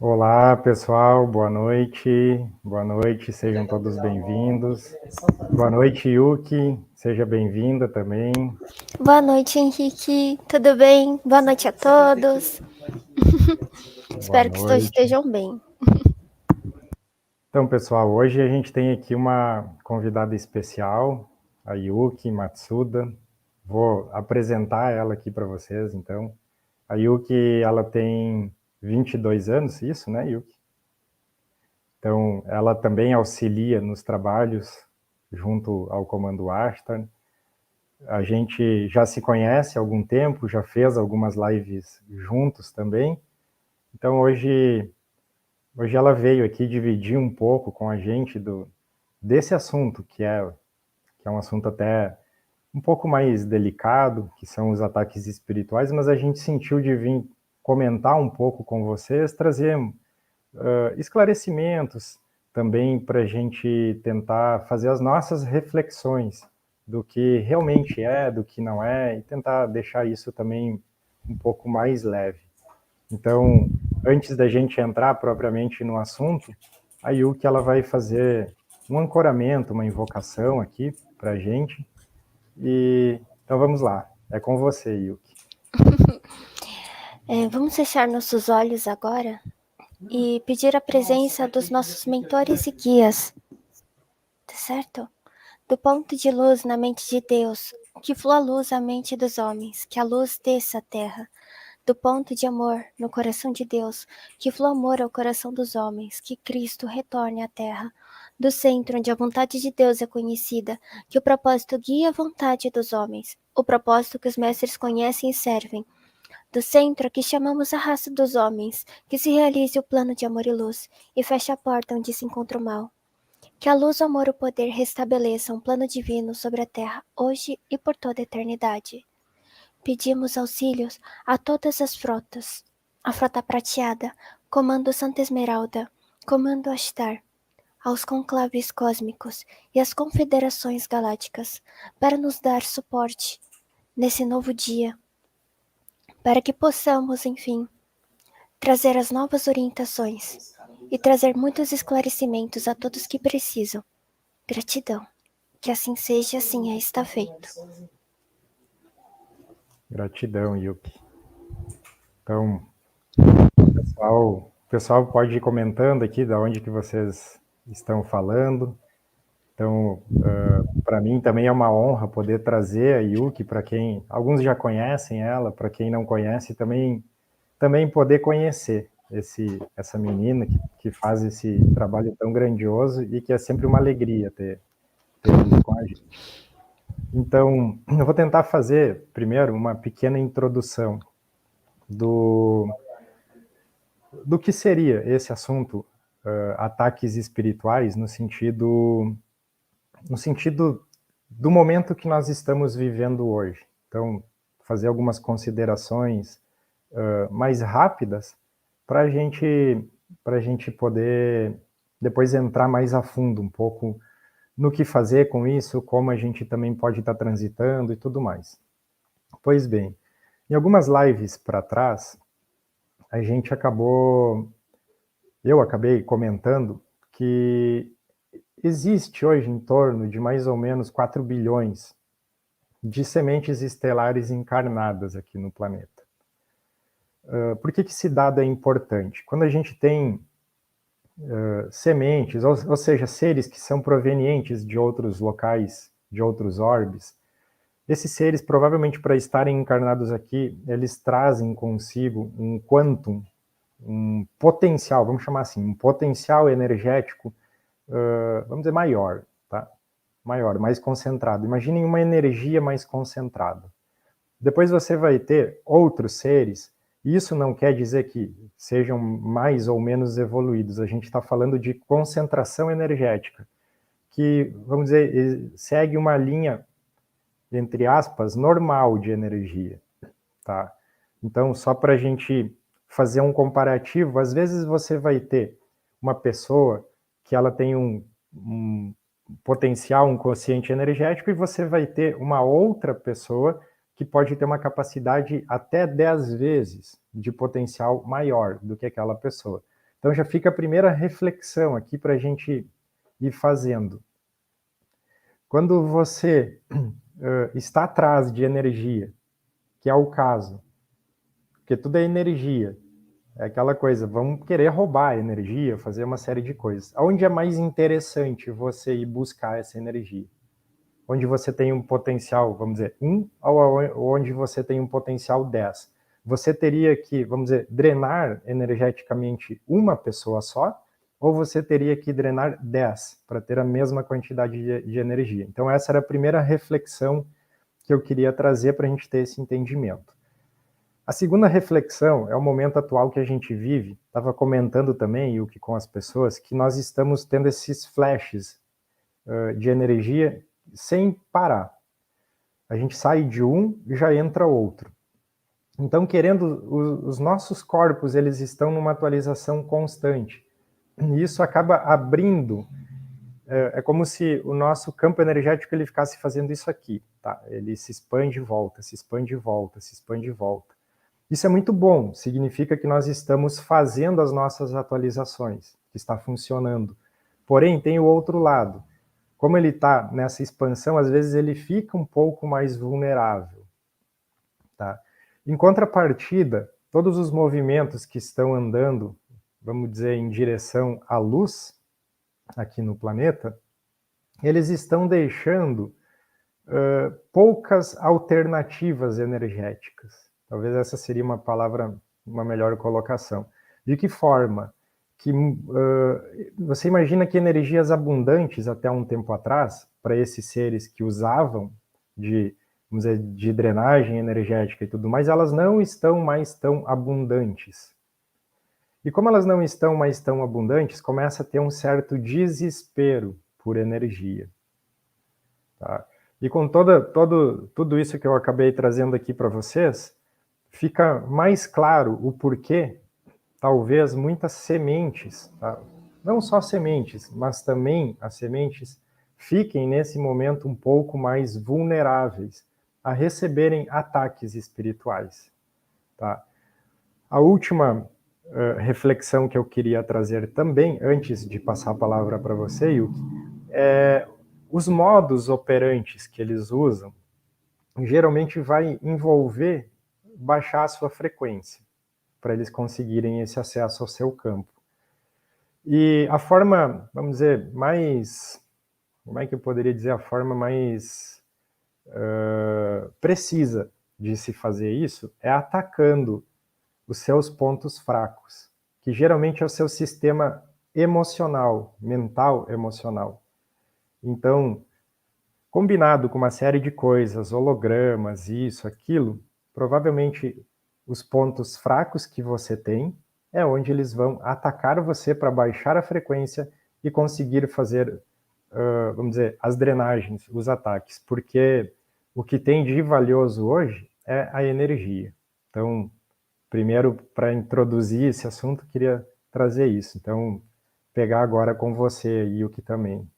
Olá, pessoal, boa noite, sejam todos bem-vindos. Boa noite, Yuki, seja bem-vinda também. Boa noite, Henrique, tudo bem? Boa noite a todos. Boa Espero que todos noite. estejam bem. Então, pessoal, hoje a gente tem aqui uma convidada especial, a Yuki Matsuda. Vou apresentar ela aqui para vocês, então. A Yuki, ela tem 22 anos, isso, né, Yuki? Então, ela também auxilia nos trabalhos junto ao Comando Ashtar. A gente já se conhece há algum tempo, já fez algumas lives juntos também. Então, hoje ela veio aqui dividir um pouco com a gente desse assunto, que é um assunto até um pouco mais delicado, que são os ataques espirituais, mas a gente sentiu de vir comentar um pouco com vocês, trazer esclarecimentos também para a gente tentar fazer as nossas reflexões do que realmente é, do que não é, e tentar deixar isso também um pouco mais leve. Então, antes da gente entrar propriamente no assunto, a Yuki ela vai fazer um ancoramento, uma invocação aqui para a gente. E então vamos lá, é com você, Yuki. Vamos fechar nossos olhos agora e pedir a presença dos nossos mentores e guias, tá certo? Do ponto de luz na mente de Deus, que flua a luz à mente dos homens, que a luz desça à terra. Do ponto de amor no coração de Deus, que flua amor ao coração dos homens, que Cristo retorne à terra. Do centro onde a vontade de Deus é conhecida, que o propósito guie a vontade dos homens, o propósito que os mestres conhecem e servem. Do centro a que chamamos a raça dos homens, que se realize o plano de amor e luz, e feche a porta onde se encontra o mal. Que a luz, o amor e o poder restabeleçam um plano divino sobre a terra, hoje e por toda a eternidade. Pedimos auxílios a todas as frotas, a frota prateada, comando Santa Esmeralda, comando Ashtar, aos conclaves cósmicos e às confederações galácticas, para nos dar suporte nesse novo dia, para que possamos, enfim, trazer as novas orientações e trazer muitos esclarecimentos a todos que precisam. Gratidão. Que assim seja, assim está feito. Gratidão, Yuki. Então, o pessoal pode ir comentando aqui de onde que vocês estão falando. Então, para mim também é uma honra poder trazer a Yuki para quem alguns já conhecem ela, para quem não conhece também poder conhecer essa menina que faz esse trabalho tão grandioso e que é sempre uma alegria ter eles com a gente. Então, eu vou tentar fazer primeiro uma pequena introdução do que seria esse assunto, ataques espirituais, no sentido do momento que nós estamos vivendo hoje. Então, fazer algumas considerações mais rápidas para a gente poder depois entrar mais a fundo um pouco no que fazer com isso, como a gente também pode estar transitando e tudo mais. Pois bem, em algumas lives para trás, eu acabei comentando que existe hoje em torno de mais ou menos 4 bilhões de sementes estelares encarnadas aqui no planeta. Por que esse dado é importante? Quando a gente tem sementes, ou seja, seres que são provenientes de outros locais, de outros orbes, esses seres, provavelmente para estarem encarnados aqui, eles trazem consigo um quantum, um potencial, vamos chamar assim, um potencial energético, vamos dizer, maior, tá? Maior, mais concentrado. Imaginem uma energia mais concentrada. Depois você vai ter outros seres, e isso não quer dizer que sejam mais ou menos evoluídos, a gente está falando de concentração energética, que, vamos dizer, segue uma linha, entre aspas, normal de energia, tá? Então, só para a gente fazer um comparativo, às vezes você vai ter uma pessoa que ela tem um potencial, um quociente energético, e você vai ter uma outra pessoa que pode ter uma capacidade até 10 vezes de potencial maior do que aquela pessoa. Então já fica a primeira reflexão aqui para a gente ir fazendo. Quando você está atrás de energia, que é o caso, porque tudo é energia, é aquela coisa, vamos querer roubar a energia, fazer uma série de coisas. Onde é mais interessante você ir buscar essa energia? Onde você tem um potencial, vamos dizer, 1, ou onde você tem um potencial 10? Você teria que, vamos dizer, drenar energeticamente uma pessoa só, ou você teria que drenar 10 para ter a mesma quantidade de energia? Então essa era a primeira reflexão que eu queria trazer para a gente ter esse entendimento. A segunda reflexão é o momento atual que a gente vive. Estava comentando também, Yuki, com as pessoas, que nós estamos tendo esses flashes de energia sem parar. A gente sai de um e já entra outro. Então, os nossos corpos, eles estão numa atualização constante. E isso acaba abrindo, é como se o nosso campo energético ele ficasse fazendo isso aqui, tá? Ele se expande e volta, se expande e volta, se expande e volta. Isso é muito bom, significa que nós estamos fazendo as nossas atualizações, que está funcionando. Porém, tem o outro lado. Como ele está nessa expansão, às vezes ele fica um pouco mais vulnerável. Tá? Em contrapartida, todos os movimentos que estão andando, vamos dizer, em direção à luz, aqui no planeta, eles estão deixando poucas alternativas energéticas. Talvez essa seria uma palavra, uma melhor colocação. De que forma? Que você imagina que energias abundantes até um tempo atrás, para esses seres que usavam de, vamos dizer, de drenagem energética e tudo mais, elas não estão mais tão abundantes. E como elas não estão mais tão abundantes, começa a ter um certo desespero por energia. Tá? E com tudo isso que eu acabei trazendo aqui para vocês, fica mais claro o porquê, talvez, muitas sementes, tá? Não só sementes, mas também as sementes fiquem nesse momento um pouco mais vulneráveis a receberem ataques espirituais. Tá? A última reflexão que eu queria trazer também, antes de passar a palavra para você, Yuki, é os modos operantes que eles usam, geralmente vai envolver baixar a sua frequência, para eles conseguirem esse acesso ao seu campo. E a forma, vamos dizer, mais, como é que eu poderia dizer, a forma mais precisa de se fazer isso é atacando os seus pontos fracos, que geralmente é o seu sistema emocional, mental emocional. Então, combinado com uma série de coisas, hologramas, isso, aquilo, provavelmente os pontos fracos que você tem é onde eles vão atacar você para baixar a frequência e conseguir fazer, vamos dizer, as drenagens, os ataques, porque o que tem de valioso hoje é a energia. Então, primeiro, para introduzir esse assunto, queria trazer isso. Então, pegar agora com você, Yuki, também.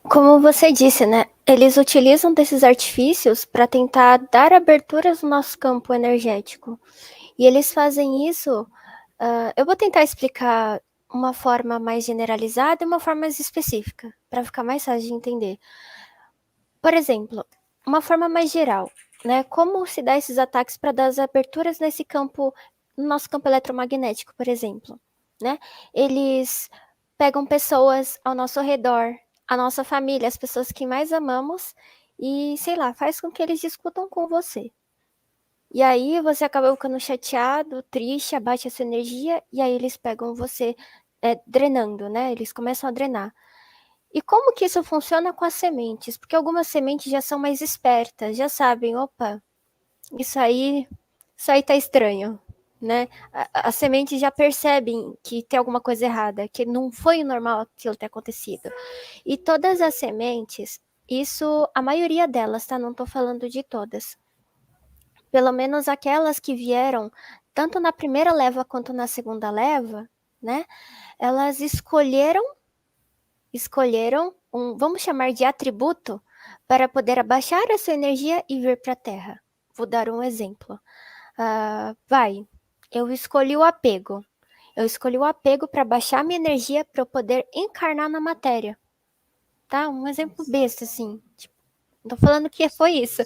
Como você disse, né? Eles utilizam desses artifícios para tentar dar aberturas no nosso campo energético. E eles fazem isso. Eu vou tentar explicar uma forma mais generalizada e uma forma mais específica, para ficar mais fácil de entender. Por exemplo, uma forma mais geral, né? Como se dá esses ataques para dar as aberturas nesse campo, no nosso campo eletromagnético, por exemplo, né? Eles pegam pessoas ao nosso redor, a nossa família, as pessoas que mais amamos, e, sei lá, faz com que eles discutam com você. E aí você acaba ficando chateado, triste, abaixa a sua energia, e aí eles pegam você drenando, né? Eles começam a drenar. E como que isso funciona com as sementes? Porque algumas sementes já são mais espertas, já sabem, opa, isso aí tá estranho, né? As sementes já percebem que tem alguma coisa errada, que não foi normal aquilo ter acontecido. E todas as sementes, isso, a maioria delas, tá? Não tô falando de todas. Pelo menos aquelas que vieram, tanto na primeira leva quanto na segunda leva, né? Elas escolheram vamos chamar de atributo, para poder abaixar a sua energia e vir para a Terra. Vou dar um exemplo. Eu escolhi o apego. Eu escolhi o apego para baixar minha energia para eu poder encarnar na matéria. Tá? Um exemplo besta, assim. Tipo, não tô falando que foi isso,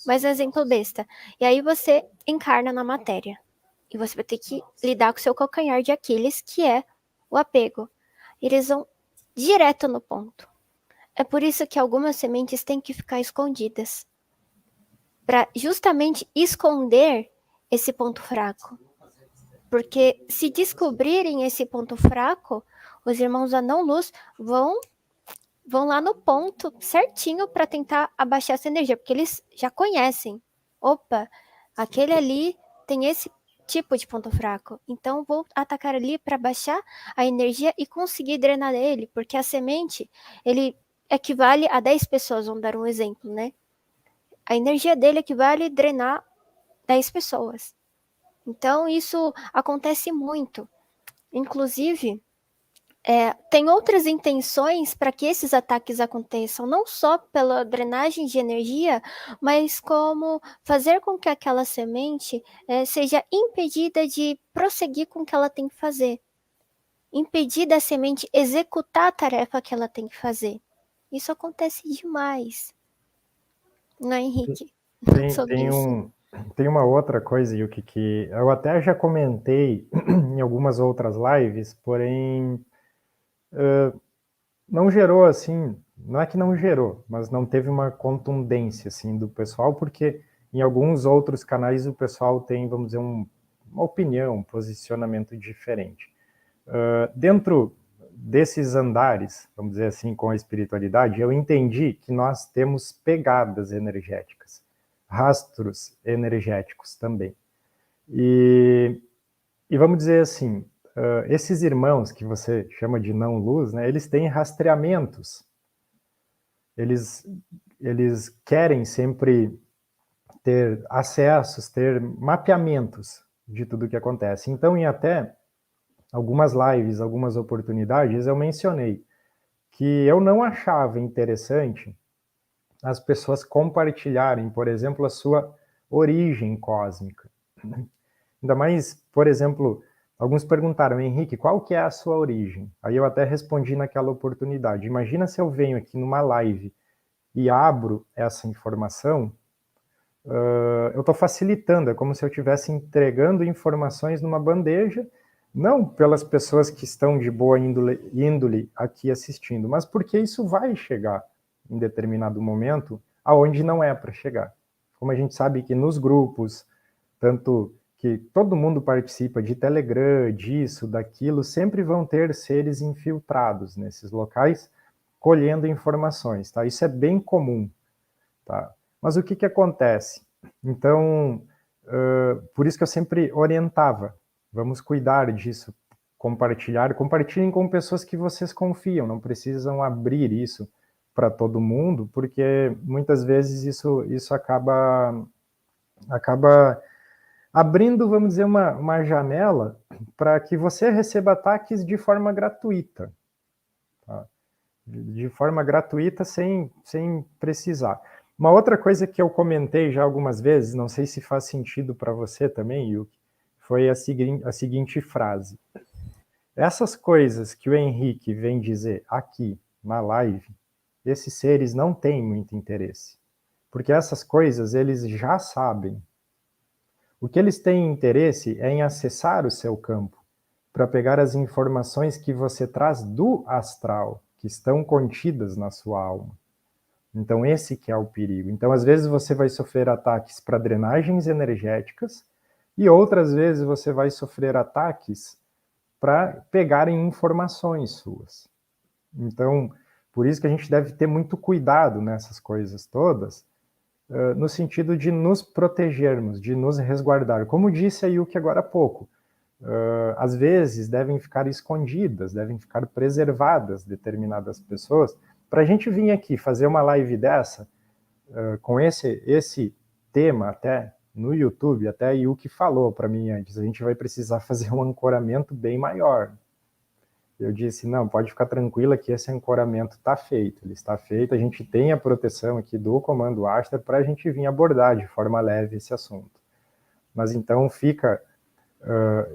mas um exemplo besta. E aí você encarna na matéria. E você vai ter que lidar com o seu calcanhar de Aquiles, que é o apego. Eles vão direto no ponto. É por isso que algumas sementes têm que ficar escondidas. Para justamente esconder esse ponto fraco. Porque se descobrirem esse ponto fraco, os irmãos anão-luz vão lá no ponto certinho para tentar abaixar essa energia, porque eles já conhecem. Opa, aquele ali tem esse tipo de ponto fraco. Então vou atacar ali para baixar a energia e conseguir drenar ele, porque a semente, ele equivale a 10 pessoas, vamos dar um exemplo, né? A energia dele equivale a drenar 10 pessoas. Então isso acontece muito. Inclusive, tem outras intenções para que esses ataques aconteçam, não só pela drenagem de energia, mas como fazer com que aquela semente seja impedida de prosseguir com o que ela tem que fazer. Impedir da semente executar a tarefa que ela tem que fazer. Isso acontece demais. Não é, Henrique? Tem, Sobre tem, isso. um, tem uma outra coisa, Yuki, que eu até já comentei em algumas outras lives, porém não gerou assim, não é que não gerou, mas não teve uma contundência assim do pessoal, porque em alguns outros canais o pessoal tem, vamos dizer, uma opinião, um posicionamento diferente. Dentro desses andares, vamos dizer assim, com a espiritualidade, eu entendi que nós temos pegadas energéticas, rastros energéticos também. E vamos dizer assim, esses irmãos que você chama de não-luz, né, eles têm rastreamentos. Eles querem sempre ter acessos, ter mapeamentos de tudo que acontece. Então, em até algumas lives, algumas oportunidades, eu mencionei que eu não achava interessante as pessoas compartilharem, por exemplo, a sua origem cósmica. Ainda mais, por exemplo, alguns perguntaram, Henrique, qual que é a sua origem? Aí eu até respondi naquela oportunidade. Imagina se eu venho aqui numa live e abro essa informação, eu estou facilitando, é como se eu estivesse entregando informações numa bandeja, não pelas pessoas que estão de boa índole aqui assistindo, mas porque isso vai chegar em determinado momento aonde não é para chegar. Como a gente sabe que nos grupos, tanto que todo mundo participa de Telegram, disso, daquilo, sempre vão ter seres infiltrados nesses locais, colhendo informações, tá? Isso é bem comum, tá? Mas o que que acontece? Então, por isso que eu sempre orientava, vamos cuidar disso, compartilhem com pessoas que vocês confiam, não precisam abrir isso para todo mundo, porque muitas vezes isso acaba abrindo, vamos dizer, uma janela para que você receba ataques de forma gratuita, tá? De forma gratuita, sem precisar. Uma outra coisa que eu comentei já algumas vezes, não sei se faz sentido para você também, Yuki, foi a seguinte frase. Essas coisas que o Henrique vem dizer aqui na live, esses seres não têm muito interesse, porque essas coisas eles já sabem. O que eles têm interesse é em acessar o seu campo, para pegar as informações que você traz do astral, que estão contidas na sua alma. Então esse que é o perigo. Então às vezes você vai sofrer ataques para drenagens energéticas e outras vezes você vai sofrer ataques para pegarem informações suas. Então, por isso que a gente deve ter muito cuidado nessas coisas todas, no sentido de nos protegermos, de nos resguardar. Como disse a Yuki agora há pouco, às vezes devem ficar escondidas, devem ficar preservadas determinadas pessoas, para a gente vir aqui fazer uma live dessa, com esse tema até no YouTube, até a Yuki falou para mim antes, a gente vai precisar fazer um ancoramento bem maior. Eu disse, não, pode ficar tranquila que esse ancoramento está feito, ele está feito, a gente tem a proteção aqui do Comando Ashtar para a gente vir abordar de forma leve esse assunto. Mas então fica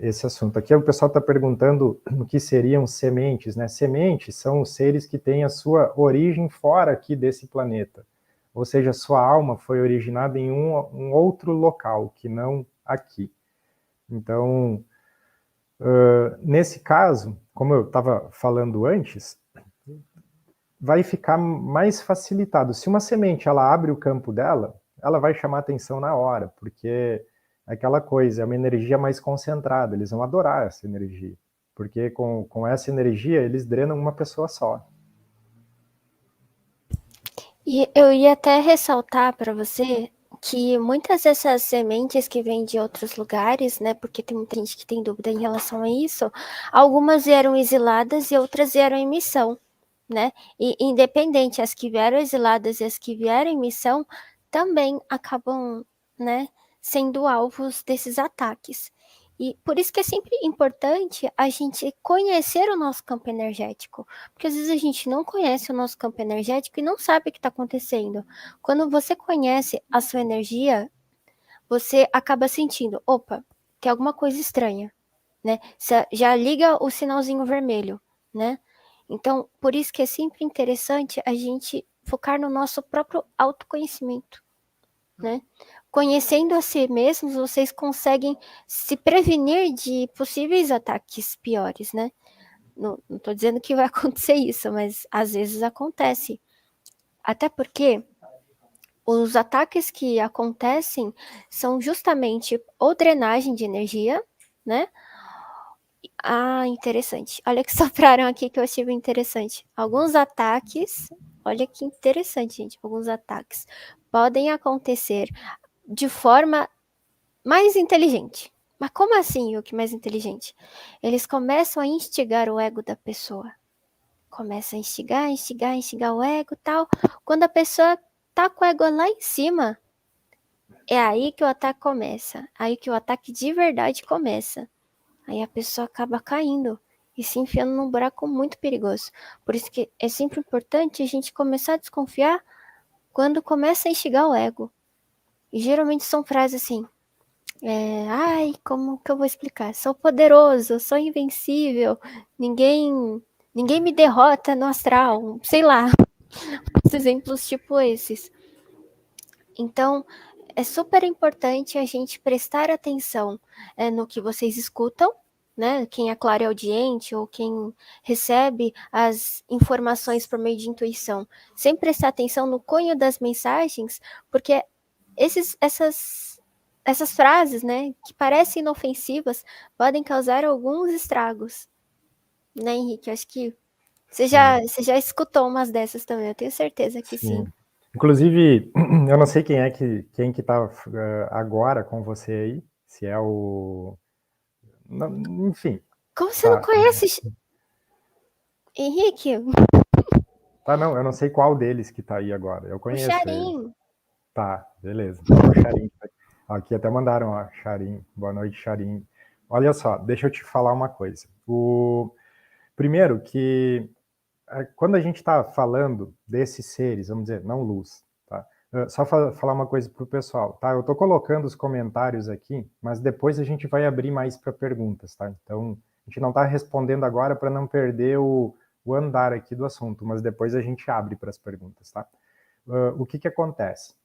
esse assunto. Aqui o pessoal está perguntando o que seriam sementes, né? Sementes são os seres que têm a sua origem fora aqui desse planeta. Ou seja, a sua alma foi originada em um outro local, que não aqui. Então, nesse caso, como eu estava falando antes, vai ficar mais facilitado. Se uma semente ela abre o campo dela, ela vai chamar atenção na hora, porque é aquela coisa, é uma energia mais concentrada, eles vão adorar essa energia, porque com essa energia eles drenam uma pessoa só. E eu ia até ressaltar para você que muitas dessas sementes que vêm de outros lugares, né, porque tem muita gente que tem dúvida em relação a isso, algumas vieram exiladas e outras vieram em missão, né? E independente, as que vieram exiladas e as que vieram em missão também acabam, né, sendo alvos desses ataques. E por isso que é sempre importante a gente conhecer o nosso campo energético, porque às vezes a gente não conhece o nosso campo energético e não sabe o que está acontecendo. Quando você conhece a sua energia, você acaba sentindo, opa, tem alguma coisa estranha, né? Já liga o sinalzinho vermelho, né? Então, por isso que é sempre interessante a gente focar no nosso próprio autoconhecimento, né? Conhecendo a si mesmos, vocês conseguem se prevenir de possíveis ataques piores, né? Não estou dizendo que vai acontecer isso, mas às vezes acontece. Até porque os ataques que acontecem são justamente ou drenagem de energia, né? Ah, interessante. Olha que sopraram aqui que eu achei bem interessante. Alguns ataques, olha que interessante, gente. Alguns ataques podem acontecer de forma mais inteligente. Mas como assim, o que mais inteligente? Eles começam a instigar o ego da pessoa. Começa a instigar o ego e tal. Quando a pessoa tá com o ego lá em cima, é aí que o ataque começa. Aí que o ataque de verdade começa. Aí a pessoa acaba caindo e se enfiando num buraco muito perigoso. Por isso que é sempre importante a gente começar a desconfiar quando começa a instigar o ego. E geralmente são frases assim, ai, como que eu vou explicar? Sou poderoso, sou invencível, ninguém me derrota no astral, sei lá, exemplos tipo esses. Então, é super importante a gente prestar atenção no que vocês escutam, né? Quem é clareaudiente ou quem recebe as informações por meio de intuição, sempre prestar atenção no cunho das mensagens, porque essas frases, né, que parecem inofensivas, podem causar alguns estragos, né, Henrique? Acho que você já escutou umas dessas também, eu tenho certeza que sim. Inclusive, eu não sei quem que tá agora com você aí, se é o... Enfim. Como você não Tá. conhece, Henrique? Tá, não, eu não sei qual deles que tá aí agora. Eu O conheço ele. Charim. Tá, beleza. Então, o Charim. Aqui até mandaram, ó, Charim. Boa noite, Charim. Olha só, deixa eu te falar uma coisa. Primeiro que quando a gente está falando desses seres, vamos dizer, não luz, tá? Só falar uma coisa para o pessoal, tá? Eu estou colocando os comentários aqui, mas depois a gente vai abrir mais para perguntas, tá? Então, a gente não está respondendo agora para não perder o andar aqui do assunto, mas depois a gente abre para as perguntas, tá? O que acontece?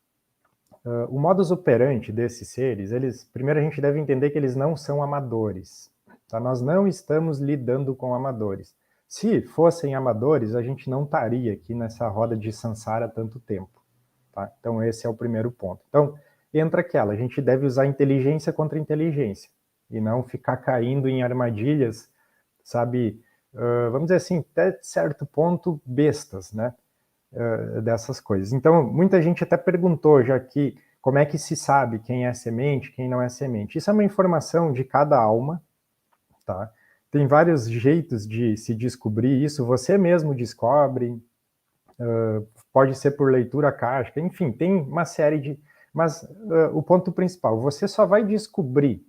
O modus operandi desses seres, primeiro a gente deve entender que eles não são amadores, tá? Nós não estamos lidando com amadores. Se fossem amadores, a gente não estaria aqui nessa roda de samsara há tanto tempo, tá? Então esse é o primeiro ponto. Então, entra aquela, a gente deve usar inteligência contra inteligência, e não ficar caindo em armadilhas, sabe, vamos dizer assim, até certo ponto, bestas, né? Dessas coisas. Então, muita gente até perguntou já que como é que se sabe quem é semente, quem não é semente. Isso é uma informação de cada alma, tá? Tem vários jeitos de se descobrir isso, você mesmo descobre, pode ser por leitura kármica, enfim, tem uma série de... Mas o ponto principal, você só vai descobrir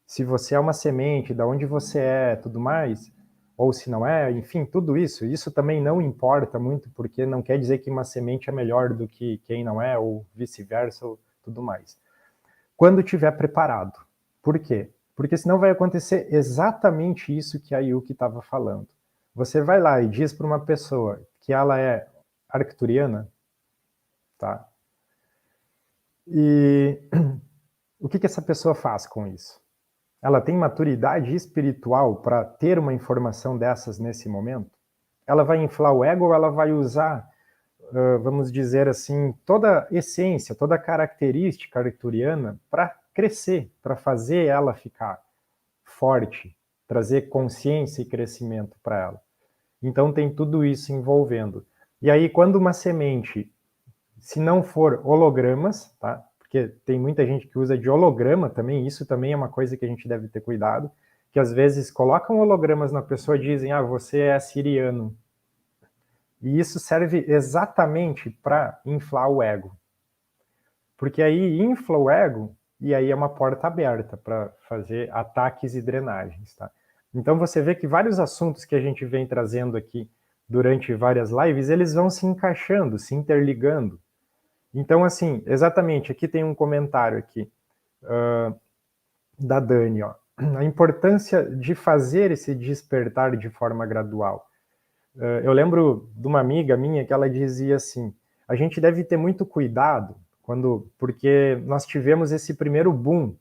se você é uma semente, de onde você é, tudo mais, ou se não é, enfim, tudo isso também não importa muito, porque não quer dizer que uma semente é melhor do que quem não é, ou vice-versa, ou tudo mais. Quando estiver preparado. Por quê? Porque senão vai acontecer exatamente isso que a Yuki estava falando. Você vai lá e diz para uma pessoa que ela é arcturiana, tá? E o que essa pessoa faz com isso? Ela tem maturidade espiritual para ter uma informação dessas nesse momento? Ela vai inflar o ego ou ela vai usar, vamos dizer assim, toda a essência, toda a característica arcturiana para crescer, para fazer ela ficar forte, trazer consciência e crescimento para ela? Então tem tudo isso envolvendo. E aí, quando uma semente, se não for hologramas, tá? Porque tem muita gente que usa de holograma também, isso também é uma coisa que a gente deve ter cuidado, que às vezes colocam hologramas na pessoa e dizem, você é siriano. E isso serve exatamente para inflar o ego. Porque aí infla o ego e aí é uma porta aberta para fazer ataques e drenagens, tá? Então você vê que vários assuntos que a gente vem trazendo aqui durante várias lives, eles vão se encaixando, se interligando. Então, assim, exatamente, aqui tem um comentário aqui da Dani, ó. A importância de fazer esse despertar de forma gradual. Eu lembro de uma amiga minha que ela dizia assim, a gente deve ter muito cuidado porque nós tivemos esse primeiro boom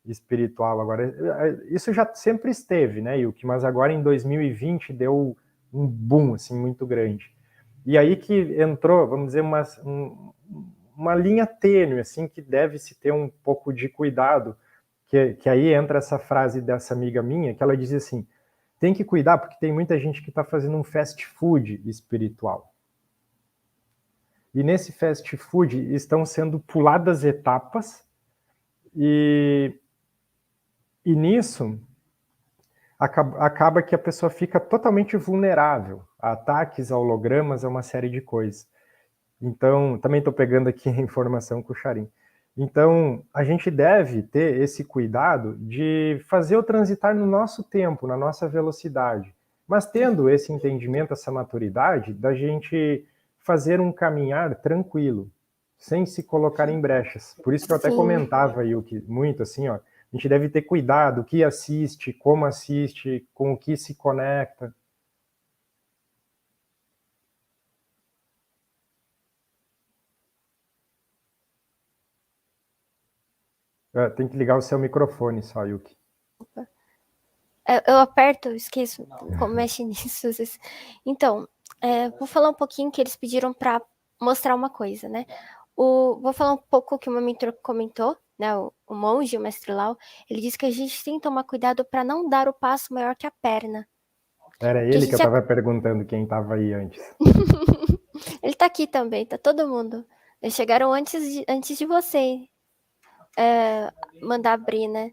espiritual agora. Isso já sempre esteve, né, Yuki? Mas agora em 2020 deu um boom assim muito grande. E aí que entrou, vamos dizer, uma linha tênue, assim, que deve-se ter um pouco de cuidado, que aí entra essa frase dessa amiga minha, que ela diz assim, tem que cuidar porque tem muita gente que está fazendo um fast food espiritual. E nesse fast food estão sendo puladas etapas e nisso acaba que a pessoa fica totalmente vulnerável a ataques, a hologramas, a uma série de coisas. Então, também estou pegando aqui a informação com o Charim. Então, a gente deve ter esse cuidado de fazer o transitar no nosso tempo, na nossa velocidade. Mas tendo esse entendimento, essa maturidade, da gente fazer um caminhar tranquilo, sem se colocar em brechas. Por isso que eu até comentava, Yuki, muito assim, ó, a gente deve ter cuidado, o que assiste, com o que se conecta. Tem que ligar o seu microfone só, Yuki. Eu aperto, esqueço como mexe nisso. Então, vou falar um pouquinho que eles pediram para mostrar uma coisa, né? Vou falar um pouco que o meu mentor comentou, né? O monge, o mestre Lau, ele disse que a gente tem que tomar cuidado para não dar o passo maior que a perna. Era ele que eu estava perguntando quem estava aí antes. Ele tá aqui também, tá todo mundo. Eles chegaram antes de você mandar abrir, né?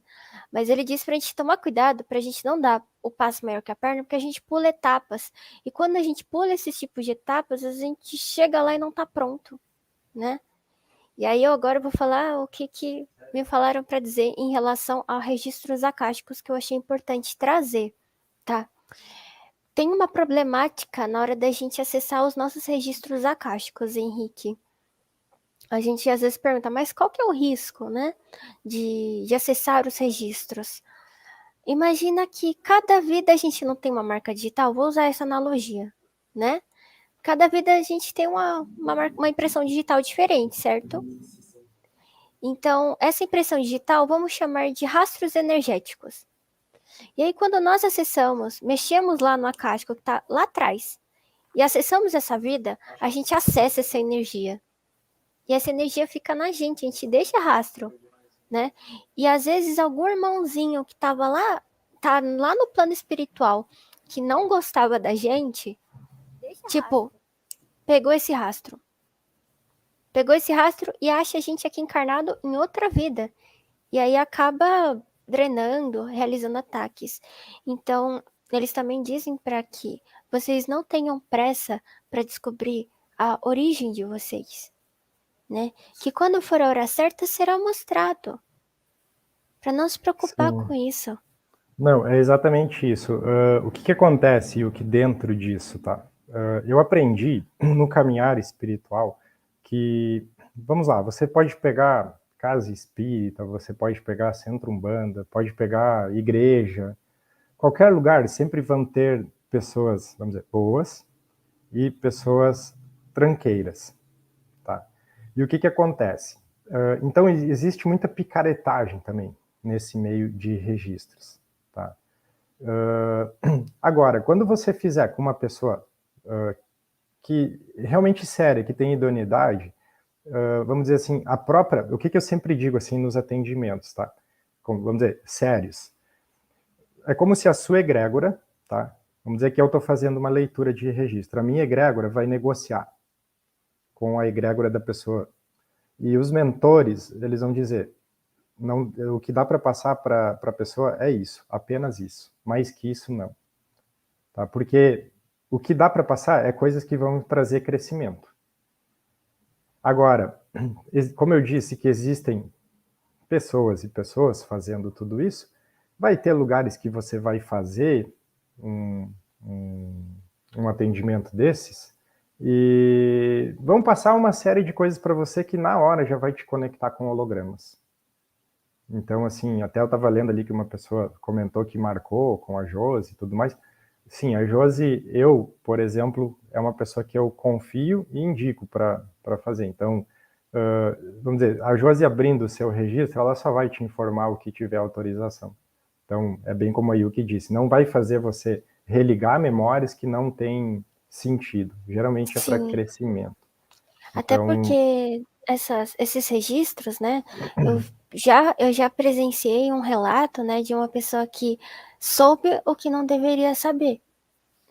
Mas ele disse pra gente tomar cuidado, pra gente não dar o passo maior que a perna, porque a gente pula etapas. E quando a gente pula esses tipos de etapas, a gente chega lá e não tá pronto, né? E aí eu agora vou falar o que me falaram para dizer em relação aos registros acásticos que eu achei importante trazer, tá? Tem uma problemática na hora da gente acessar os nossos registros acásticos, Henrique. A gente às vezes pergunta, mas qual que é o risco, né, de acessar os registros? Imagina que cada vida a gente não tem uma marca digital, vou usar essa analogia, né? Cada vida a gente tem uma impressão digital diferente, certo? Então, essa impressão digital vamos chamar de rastros energéticos. E aí, quando nós acessamos, mexemos lá no acástico que está lá atrás, e acessamos essa vida, a gente acessa essa energia. E essa energia fica na gente, a gente deixa rastro, né? E às vezes algum irmãozinho que estava lá, tá lá no plano espiritual, que não gostava da gente, tipo, pegou esse rastro. Pegou esse rastro e acha a gente aqui encarnado em outra vida. E aí acaba drenando, realizando ataques. Então, eles também dizem para que vocês não tenham pressa para descobrir a origem de vocês, né? Que quando for a hora certa será mostrado. Para não se preocupar com isso. Não, é exatamente isso. O que acontece, o que dentro disso, tá? Eu aprendi no caminhar espiritual que, vamos lá, você pode pegar casa espírita, você pode pegar centro umbanda, pode pegar igreja, qualquer lugar sempre vão ter pessoas, vamos dizer, boas e pessoas tranqueiras, tá? E o que acontece? Então, existe muita picaretagem também nesse meio de registros, tá? Agora, quando você fizer com uma pessoa que realmente séria, que tem idoneidade, vamos dizer assim, a própria, o que eu sempre digo assim nos atendimentos, tá? Como, vamos dizer, sérios. É como se a sua egrégora, tá? Vamos dizer que eu estou fazendo uma leitura de registro. A minha egrégora vai negociar com a egrégora da pessoa. E os mentores, eles vão dizer, não, o que dá para passar para a pessoa é isso, apenas isso. Mais que isso, não. Tá? Porque o que dá para passar é coisas que vão trazer crescimento. Agora, como eu disse que existem pessoas e pessoas fazendo tudo isso, vai ter lugares que você vai fazer um atendimento desses e vão passar uma série de coisas para você que na hora já vai te conectar com hologramas. Então, assim, até eu estava lendo ali que uma pessoa comentou que marcou com a Josi e tudo mais. Sim, a Josi, por exemplo, é uma pessoa que eu confio e indico para fazer. Então, vamos dizer, a Josi abrindo o seu registro, ela só vai te informar o que tiver autorização. Então, é bem como a Yuki disse, não vai fazer você religar memórias que não têm sentido. Geralmente é para crescimento. Até então, porque esses registros, né, eu já presenciei um relato, né, de uma pessoa que soube o que não deveria saber,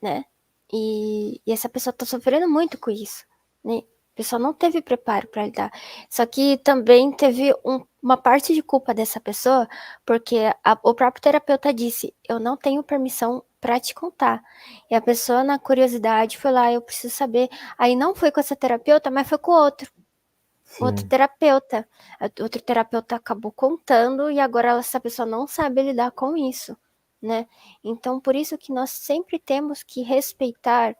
né, e essa pessoa tá sofrendo muito com isso, né, a pessoa não teve preparo para lidar. Só que também teve uma parte de culpa dessa pessoa, porque o próprio terapeuta disse, eu não tenho permissão para te contar. E a pessoa, na curiosidade, foi lá, eu preciso saber. Aí não foi com essa terapeuta, mas foi com outro terapeuta. Outro terapeuta acabou contando e agora essa pessoa não sabe lidar com isso, né? Então, por isso que nós sempre temos que respeitar,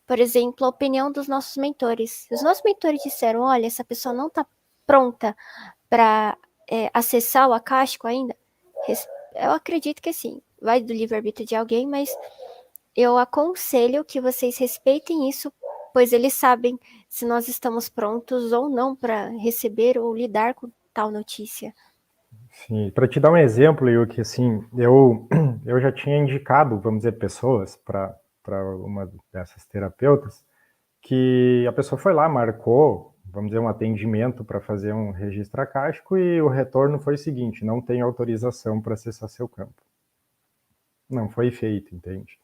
por exemplo, a opinião dos nossos mentores. Se os nossos mentores disseram, olha, essa pessoa não está pronta para acessar o akáshico ainda, eu acredito que sim, vai do livre-arbítrio de alguém, mas eu aconselho que vocês respeitem isso, pois eles sabem se nós estamos prontos ou não para receber ou lidar com tal notícia. Sim, para te dar um exemplo, Yuki, assim, eu já tinha indicado, vamos dizer, pessoas para uma dessas terapeutas, que a pessoa foi lá, marcou, vamos dizer, um atendimento para fazer um registro akáshico e o retorno foi o seguinte, não tem autorização para acessar seu campo. Não foi feito, entende?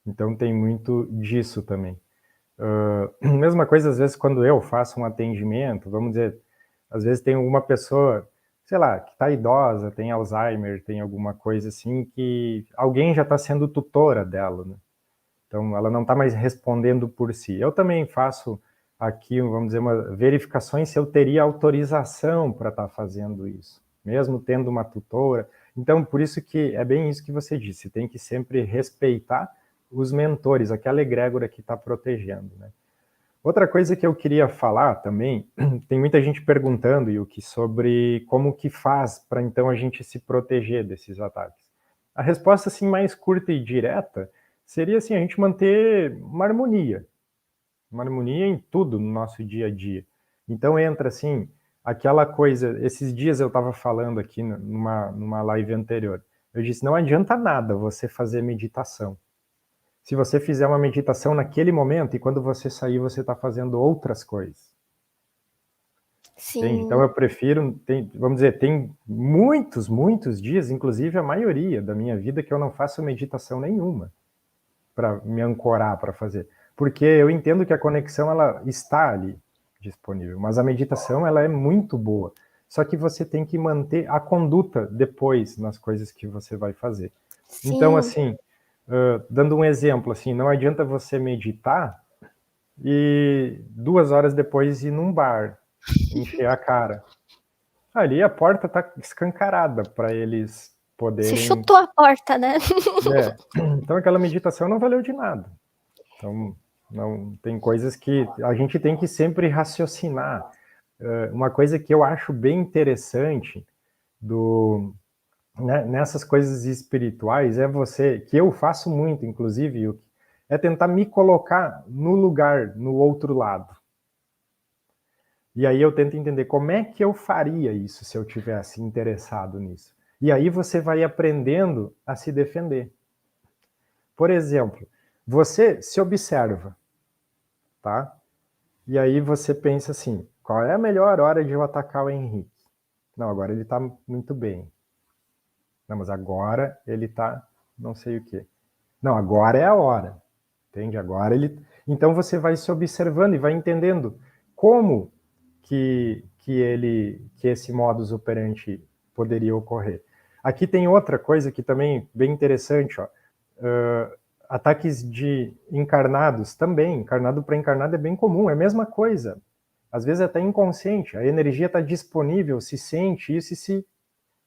Então tem muito disso também. Mesma coisa, às vezes, quando eu faço um atendimento, vamos dizer, às vezes tem uma pessoa, sei lá, que está idosa, tem Alzheimer, tem alguma coisa assim, que alguém já está sendo tutora dela, né? Então, ela não está mais respondendo por si. Eu também faço aqui, vamos dizer, verificações se eu teria autorização para estar fazendo isso, mesmo tendo uma tutora. Então, por isso que é bem isso que você disse, tem que sempre respeitar os mentores, aquela egrégora que está protegendo, né? Outra coisa que eu queria falar também, tem muita gente perguntando, Yuki, sobre como que faz para então a gente se proteger desses ataques. A resposta assim mais curta e direta seria assim, a gente manter uma harmonia em tudo no nosso dia a dia. Então entra assim, aquela coisa, esses dias eu estava falando aqui numa live anterior, eu disse, não adianta nada você fazer meditação. Se você fizer uma meditação naquele momento e quando você sair, você está fazendo outras coisas. Sim. Entende? Então eu prefiro, vamos dizer, tem muitos dias, inclusive a maioria da minha vida, que eu não faço meditação nenhuma para me ancorar para fazer. Porque eu entendo que a conexão ela está ali disponível, mas a meditação ela é muito boa. Só que você tem que manter a conduta depois nas coisas que você vai fazer. Sim. Então, assim, dando um exemplo, assim, não adianta você meditar e 2 horas depois ir num bar, encher a cara. Ali a porta está escancarada para eles poderem... Você chutou a porta, né? Então aquela meditação não valeu de nada. Então, não, tem coisas que a gente tem que sempre raciocinar. uma coisa que eu acho bem interessante nessas coisas espirituais que eu faço muito, inclusive, é tentar me colocar no lugar, no outro lado. E aí eu tento entender como é que eu faria isso se eu tivesse interessado nisso. E aí você vai aprendendo a se defender. Por exemplo, você se observa, tá? E aí você pensa assim, qual é a melhor hora de eu atacar o Henrique? Não, agora ele tá muito bem. Não, mas agora ele tá não sei o quê. Não, agora é a hora. Entende? Agora ele... Então você vai se observando e vai entendendo como que esse modus operandi poderia ocorrer. Aqui tem outra coisa que também bem interessante, ó. Ataques de encarnados também, encarnado para encarnado é bem comum, é a mesma coisa. Às vezes até inconsciente, a energia está disponível, se sente isso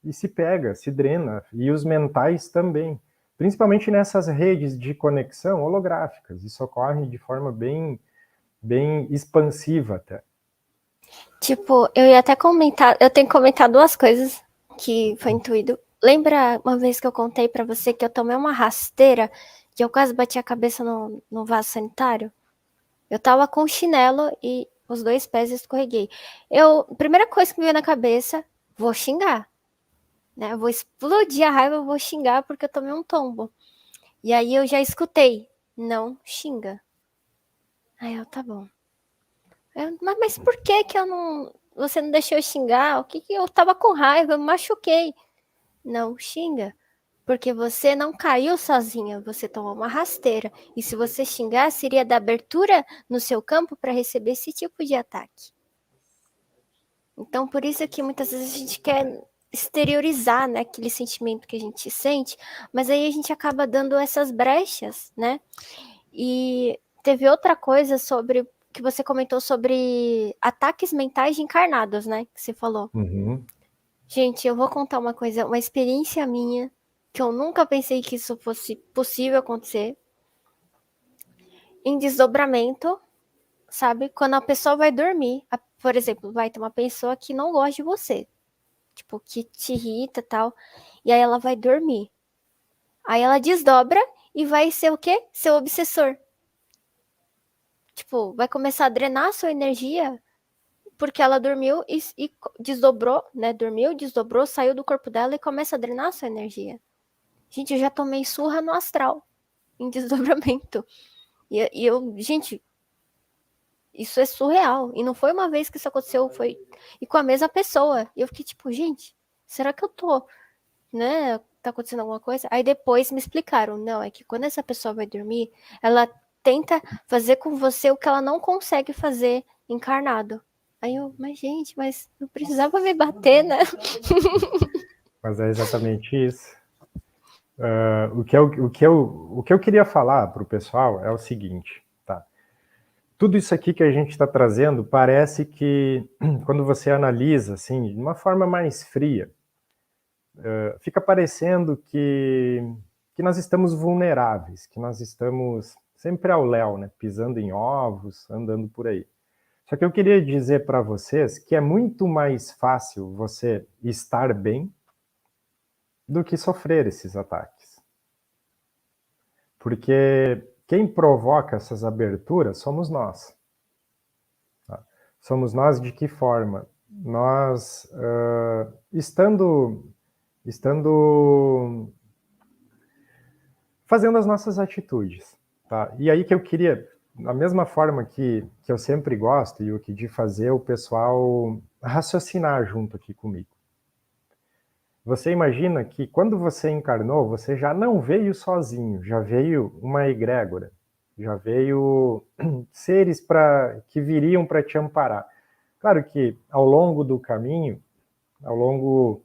e se pega, se drena, e os mentais também. Principalmente nessas redes de conexão holográficas, isso ocorre de forma bem expansiva até. Tipo, eu ia até comentar, eu tenho que comentar duas coisas que foi intuído. Lembra uma vez que eu contei pra você que eu tomei uma rasteira que eu quase bati a cabeça no vaso sanitário? Eu tava com chinelo e os 2 pés escorreguei. Primeira coisa que me veio na cabeça, vou xingar, né? Eu vou explodir a raiva, eu vou xingar porque eu tomei um tombo. E aí eu já escutei, não xinga. Aí eu, tá bom. Mas por que eu não... Você não deixou eu xingar? O que eu tava com raiva, eu me machuquei. Não xinga, porque você não caiu sozinha, você tomou uma rasteira. E se você xingar, seria dar abertura no seu campo para receber esse tipo de ataque. Então, por isso que muitas vezes a gente quer exteriorizar, né, aquele sentimento que a gente sente, mas aí a gente acaba dando essas brechas, né? E teve outra coisa sobre que você comentou sobre ataques mentais de encarnados, né? Que você falou. Uhum. Gente, eu vou contar uma coisa, uma experiência minha, que eu nunca pensei que isso fosse possível acontecer. Em desdobramento, sabe? Quando a pessoa vai dormir, por exemplo, vai ter uma pessoa que não gosta de você, tipo, que te irrita e tal, e aí ela vai dormir. Aí ela desdobra e vai ser o quê? Seu obsessor. Tipo, vai começar a drenar a sua energia porque ela dormiu e desdobrou, né? Dormiu, desdobrou, saiu do corpo dela e começa a drenar a sua energia. Gente, eu já tomei surra no astral, em desdobramento. E eu, gente, isso é surreal. E não foi uma vez que isso aconteceu, foi... E com a mesma pessoa. E eu fiquei tipo, gente, será que eu tô, né? Tá acontecendo alguma coisa? Aí depois me explicaram, não, é que quando essa pessoa vai dormir, ela tenta fazer com você o que ela não consegue fazer encarnado. Aí eu, mas gente, mas não precisava me bater, né? Mas é exatamente isso. O que eu queria falar para o pessoal é o seguinte, tá? Tudo isso aqui que a gente está trazendo parece que, quando você analisa, assim, de uma forma mais fria, fica parecendo que nós estamos vulneráveis, que nós estamos sempre ao léu, né? Pisando em ovos, andando por aí. Só que eu queria dizer para vocês que é muito mais fácil você estar bem do que sofrer esses ataques. Porque quem provoca essas aberturas somos nós. Tá? Somos nós de que forma? Nós, estando fazendo as nossas atitudes. Tá? E aí que eu queria, da mesma forma que eu sempre gosto, Yuki, de fazer o pessoal raciocinar junto aqui comigo. Você imagina que quando você encarnou, você já não veio sozinho, já veio uma egrégora, já veio seres que viriam para te amparar. Claro que ao longo do caminho, ao longo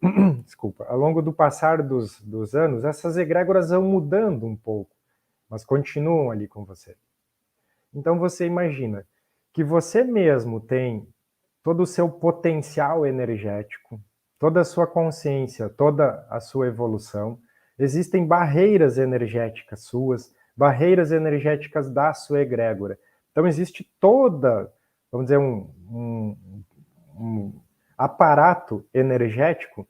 do passar dos anos, essas egrégoras vão mudando um pouco, mas continuam ali com você. Então você imagina que você mesmo tem todo o seu potencial energético, toda a sua consciência, toda a sua evolução. Existem barreiras energéticas suas, barreiras energéticas da sua egrégora. Então existe toda, vamos dizer, um aparato energético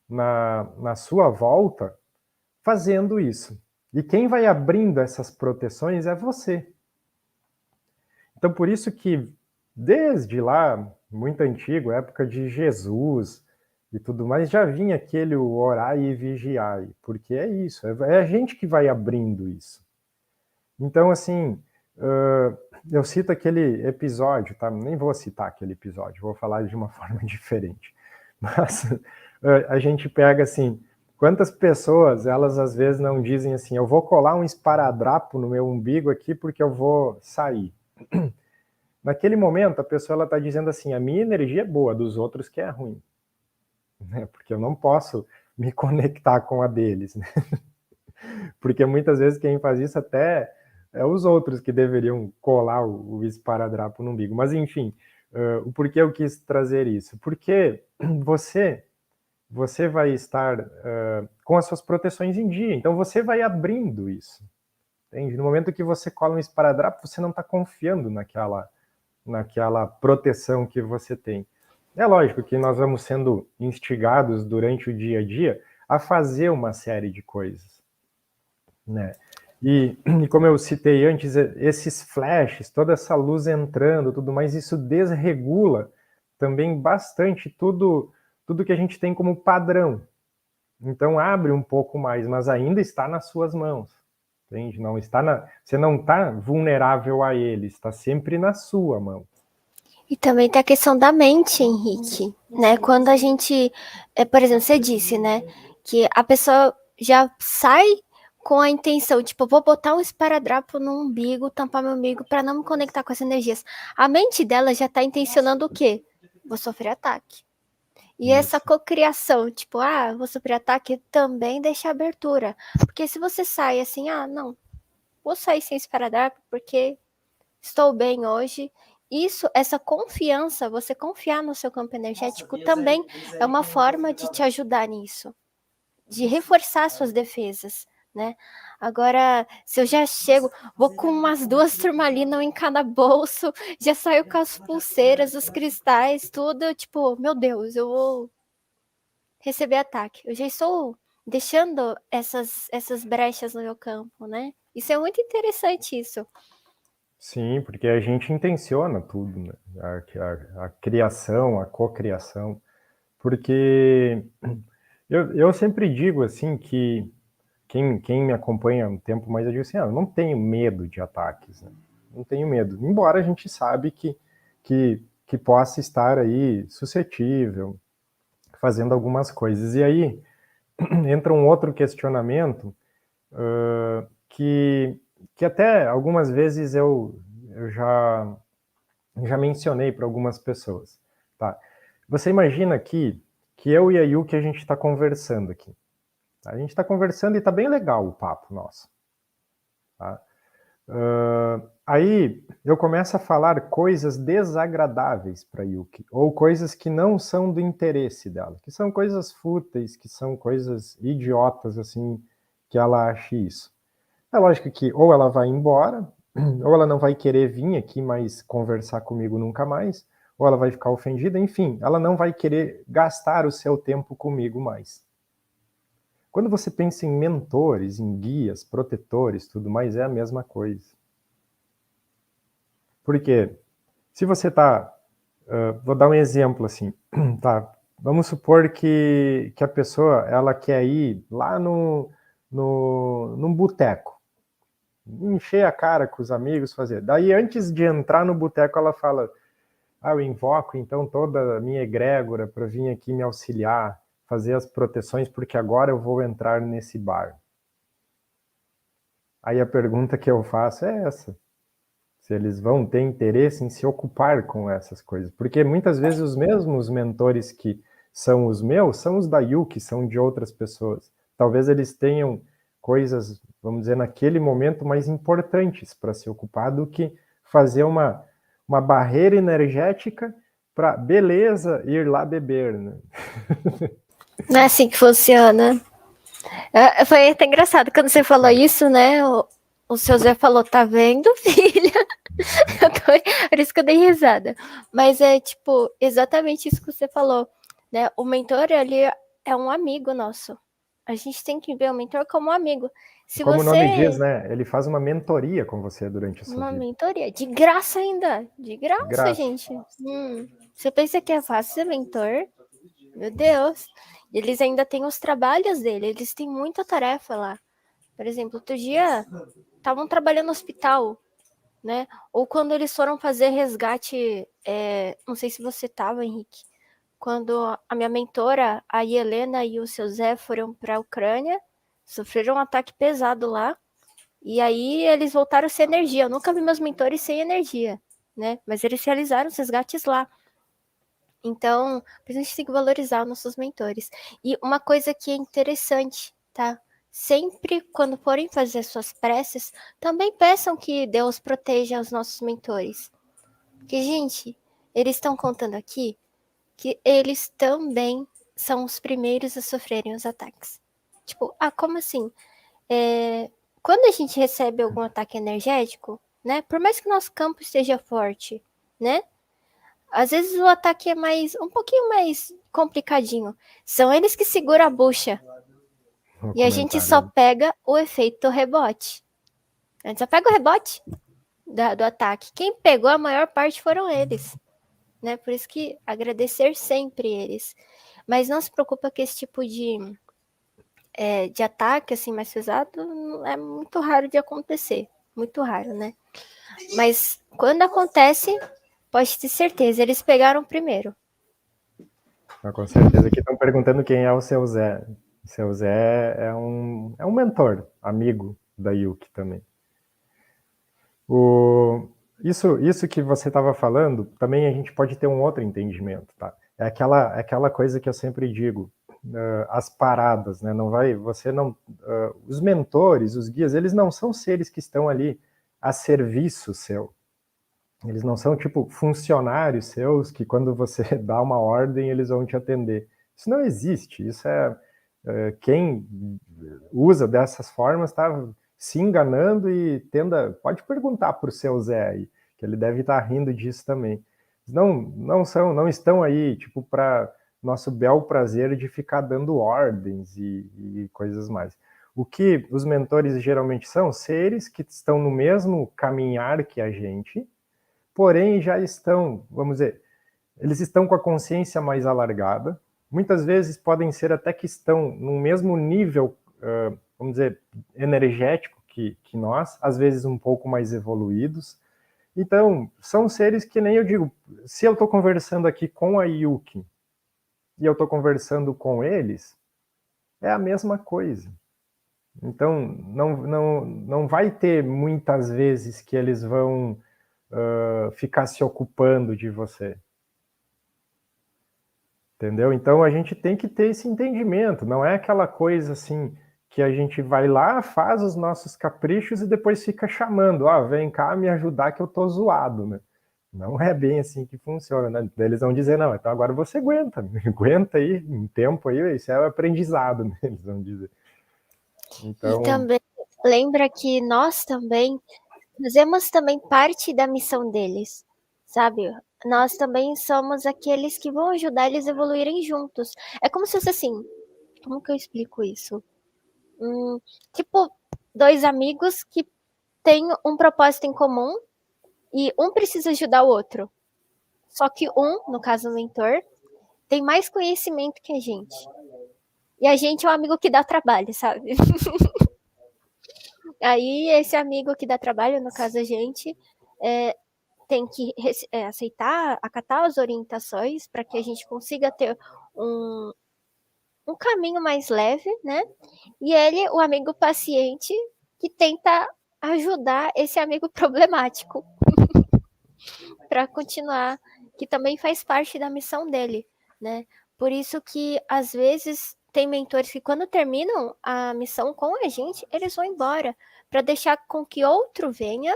na sua volta fazendo isso. E quem vai abrindo essas proteções é você. Então, por isso que, desde lá, muito antigo, época de Jesus e tudo mais, já vinha aquele orai e vigiai, porque é isso, é a gente que vai abrindo isso. Então, assim, eu cito aquele episódio, tá? Nem vou citar aquele episódio, vou falar de uma forma diferente. Mas a gente pega, assim, quantas pessoas, elas às vezes não dizem assim, eu vou colar um esparadrapo no meu umbigo aqui porque eu vou sair. Naquele momento, a pessoa está dizendo assim, a minha energia é boa, dos outros que é ruim. Né? Porque eu não posso me conectar com a deles. Né? Porque muitas vezes quem faz isso até é os outros que deveriam colar o esparadrapo no umbigo. Mas, enfim, o porquê eu quis trazer isso? Porque você vai estar com as suas proteções em dia. Então, você vai abrindo isso. Entende? No momento que você cola um esparadrapo, você não está confiando naquela proteção que você tem. É lógico que nós vamos sendo instigados durante o dia a dia a fazer uma série de coisas, né? E como eu citei antes, esses flashes, toda essa luz entrando, tudo mais, isso desregula também bastante tudo que a gente tem como padrão. Então abre um pouco mais, mas ainda está nas suas mãos. Entende? Você não está vulnerável a ele, está sempre na sua mão. E também tem a questão da mente, Henrique, né? Quando a gente, por exemplo, você disse, né, que a pessoa já sai com a intenção, tipo, vou botar um esparadrapo no umbigo, tampar meu umbigo para não me conectar com as energias. A mente dela já está intencionando o quê? Vou sofrer ataque. E essa cocriação, tipo, vou sofrer ataque, também deixa abertura. Porque se você sai assim, não, vou sair sem esparadrapo porque estou bem hoje. Isso, essa confiança, você confiar no seu campo energético também é uma forma de te ajudar nisso, de reforçar suas defesas, né? Agora, se eu já chego, vou com umas 2 turmalinas em cada bolso, já saio com as pulseiras, os cristais, tudo, tipo, meu Deus, eu vou receber ataque. Eu já estou deixando essas brechas no meu campo, né? Isso é muito interessante, isso. Sim, porque a gente intenciona tudo, né? A criação, a cocriação, porque eu sempre digo assim que quem me acompanha há um tempo mais, eu digo assim, eu não tenho medo de ataques, né? Não tenho medo, embora a gente sabe que possa estar aí suscetível, fazendo algumas coisas. E aí entra um outro questionamento que até algumas vezes eu já mencionei para algumas pessoas. Tá? Você imagina aqui que eu e a Yuki a gente está conversando aqui. Tá? A gente está conversando e está bem legal o papo nosso. Tá? Aí eu começo a falar coisas desagradáveis para Yuki, ou coisas que não são do interesse dela, que são coisas fúteis, que são coisas idiotas, assim, que ela acha isso. É lógico que ou ela vai embora, ou ela não vai querer vir aqui mais conversar comigo nunca mais, ou ela vai ficar ofendida, enfim, ela não vai querer gastar o seu tempo comigo mais. Quando você pensa em mentores, em guias, protetores, tudo mais, é a mesma coisa. Porque se você está... vou dar um exemplo assim, tá? Vamos supor que a pessoa ela quer ir lá num boteco, encher a cara com os amigos, fazer. Daí, antes de entrar no boteco, ela fala, eu invoco então toda a minha egrégora para vir aqui me auxiliar, fazer as proteções, porque agora eu vou entrar nesse bar. Aí a pergunta que eu faço é essa. Se eles vão ter interesse em se ocupar com essas coisas. Porque muitas vezes os mesmos mentores que são os meus, são os da Yuki, são de outras pessoas. Talvez eles tenham coisas, vamos dizer, naquele momento mais importantes para se ocupar do que fazer uma barreira energética para, beleza, ir lá beber, né? Não é assim que funciona. Foi até engraçado quando você falou isso, né? O seu Zé falou, tá vendo, filha? Por isso que eu dei risada. Mas é, tipo, exatamente isso que você falou, né? O mentor, ele é um amigo nosso. A gente tem que ver o mentor como um amigo. Se Como o nome diz, você... né? Ele faz uma mentoria com você durante a sua Uma vida. mentoria. De graça ainda. De De graça, graça. gente. Você pensa que é fácil ser mentor? Meu Deus. Eles ainda têm os trabalhos dele. Eles têm muita tarefa lá. Por exemplo, outro dia, estavam trabalhando no hospital, né? Ou quando eles foram fazer resgate, não sei se você estava, Henrique, quando a minha mentora, a Helena e o seu Zé foram para a Ucrânia, sofreram um ataque pesado lá, e aí eles voltaram sem energia. Eu nunca vi meus mentores sem energia, né? Mas eles realizaram os resgates lá. Então, a gente tem que valorizar os nossos mentores. E uma coisa que é interessante, tá? Sempre quando forem fazer suas preces, também peçam que Deus proteja os nossos mentores. Porque, gente, eles estão contando aqui que eles também são os primeiros a sofrerem os ataques. Tipo, como assim? Quando a gente recebe algum ataque energético, né? Por mais que nosso campo esteja forte, né? Às vezes o ataque é um pouquinho mais complicadinho. São eles que seguram a bucha. O E a gente só comentário. pega o efeito rebote. A gente só pega o rebote do ataque. Quem pegou a maior parte foram eles. Né? Por isso que agradecer sempre eles. Mas não se preocupa que esse tipo de ataque assim mais pesado é muito raro de acontecer. Muito raro, né? Mas quando acontece, pode ter certeza, eles pegaram primeiro. Com certeza. Aqui estão perguntando quem é o seu Zé. O seu Zé é um mentor, amigo da Yuki também. Isso que você estava falando, também a gente pode ter um outro entendimento, tá? É aquela coisa que eu sempre digo, as paradas, né? Não vai, você não, os mentores, os guias, eles não são seres que estão ali a serviço seu. Eles não são tipo funcionários seus que quando você dá uma ordem eles vão te atender. Isso não existe. Isso quem usa dessas formas está se enganando e pode perguntar para o seu Zé aí, que ele deve estar rindo disso também. Não estão aí tipo para nosso bel prazer de ficar dando ordens e coisas mais. O que os mentores geralmente são seres que estão no mesmo caminhar que a gente, porém já estão, vamos dizer, eles estão com a consciência mais alargada, muitas vezes podem ser até que estão no mesmo nível, vamos dizer, energético que nós, às vezes um pouco mais evoluídos. Então, são seres que nem eu digo, se eu estou conversando aqui com a Yuki e eu estou conversando com eles, é a mesma coisa. Então, não vai ter muitas vezes que eles vão ficar se ocupando de você. Entendeu? Então a gente tem que ter esse entendimento, não é aquela coisa assim que a gente vai lá, faz os nossos caprichos e depois fica chamando, vem cá me ajudar que eu tô zoado, né? Não é bem assim que funciona, né? Eles vão dizer, não, então agora você aguenta, aguenta aí um tempo aí, isso é o aprendizado, né? Eles vão dizer. E Então, também lembra que nós também fazemos também parte da missão deles, sabe? Nós também somos aqueles que vão ajudar eles a evoluírem juntos. É como se fosse assim, como que eu explico isso? Tipo, dois amigos que têm um propósito em comum e um precisa ajudar o outro. Só que no caso o mentor, tem mais conhecimento que a gente. E a gente é um amigo que dá trabalho, sabe? Aí esse amigo que dá trabalho, no caso a gente, tem que aceitar, acatar as orientações para que a gente consiga ter um caminho mais leve, né? E ele, o amigo paciente, que tenta ajudar esse amigo problemático para continuar, que também faz parte da missão dele, né? Por isso que às vezes tem mentores que quando terminam a missão com a gente, eles vão embora para deixar com que outro venha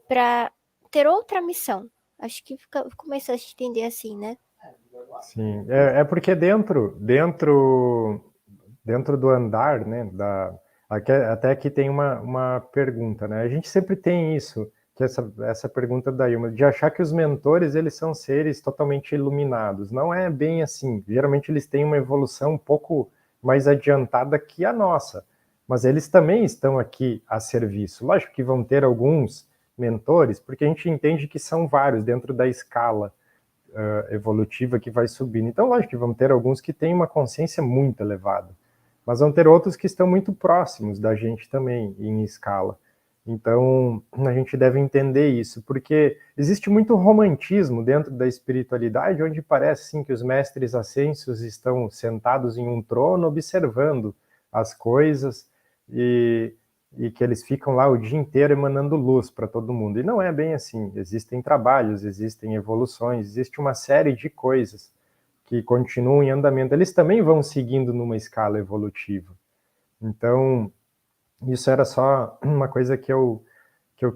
para ter outra missão. Acho que começa a entender assim, né? sim, é porque dentro do andar, né, até aqui tem uma pergunta, né? A gente sempre tem isso, que essa pergunta da Ilma, de achar que os mentores, eles são seres totalmente iluminados. Não é bem assim. Geralmente eles têm uma evolução um pouco mais adiantada que a nossa, mas eles também estão aqui a serviço. Lógico que vão ter alguns mentores, porque a gente entende que são vários dentro da escala evolutiva que vai subindo. Então, lógico que vão ter alguns que têm uma consciência muito elevada, mas vão ter outros que estão muito próximos da gente também, em escala. Então, a gente deve entender isso, porque existe muito romantismo dentro da espiritualidade, onde parece sim que os mestres ascensos estão sentados em um trono, observando as coisas, e que eles ficam lá o dia inteiro emanando luz para todo mundo. E não é bem assim. Existem trabalhos, existem evoluções, existe uma série de coisas que continuam em andamento. Eles também vão seguindo numa escala evolutiva. Então, isso era só uma coisa que eu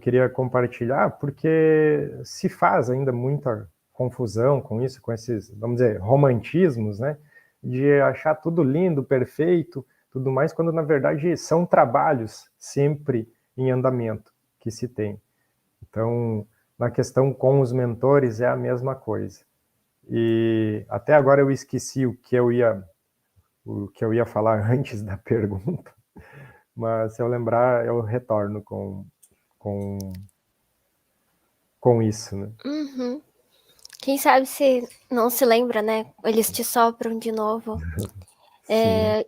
queria compartilhar, porque se faz ainda muita confusão com isso, com esses, vamos dizer, romantismos, né? De achar tudo lindo, perfeito, tudo mais, quando na verdade são trabalhos sempre em andamento que se tem. Então, na questão com os mentores é a mesma coisa. E até agora eu esqueci o que eu ia falar antes da pergunta, mas se eu lembrar eu retorno com isso, né? Uhum. Quem sabe se não se lembra, né? Eles te sopram de novo.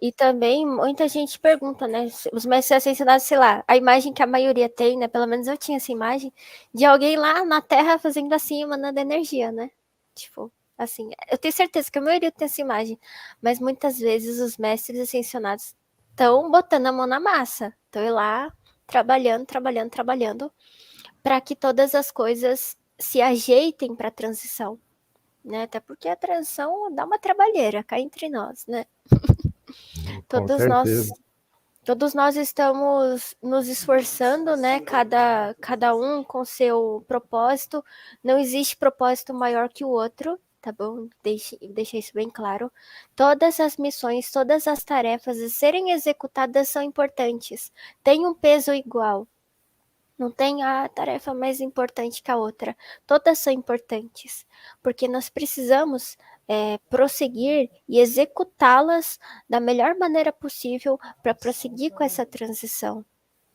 E também muita gente pergunta, né? Os mestres ascensionados, sei lá, a imagem que a maioria tem, né? Pelo menos eu tinha essa imagem de alguém lá na Terra fazendo assim, mandando energia, né? Tipo, assim, eu tenho certeza que a maioria tem essa imagem, mas muitas vezes os mestres ascensionados estão botando a mão na massa, estão lá trabalhando, para que todas as coisas se ajeitem para a transição, né? Até porque a transição dá uma trabalheira, cá entre nós, né? Com certeza. Todos nós estamos nos esforçando, né? Cada um com seu propósito. Não existe propósito maior que o outro, tá bom? Deixa isso bem claro. Todas as missões, todas as tarefas a serem executadas são importantes. Tem um peso igual. Não tem a tarefa mais importante que a outra. Todas são importantes, porque nós precisamos prosseguir e executá-las da melhor maneira possível para prosseguir com essa transição,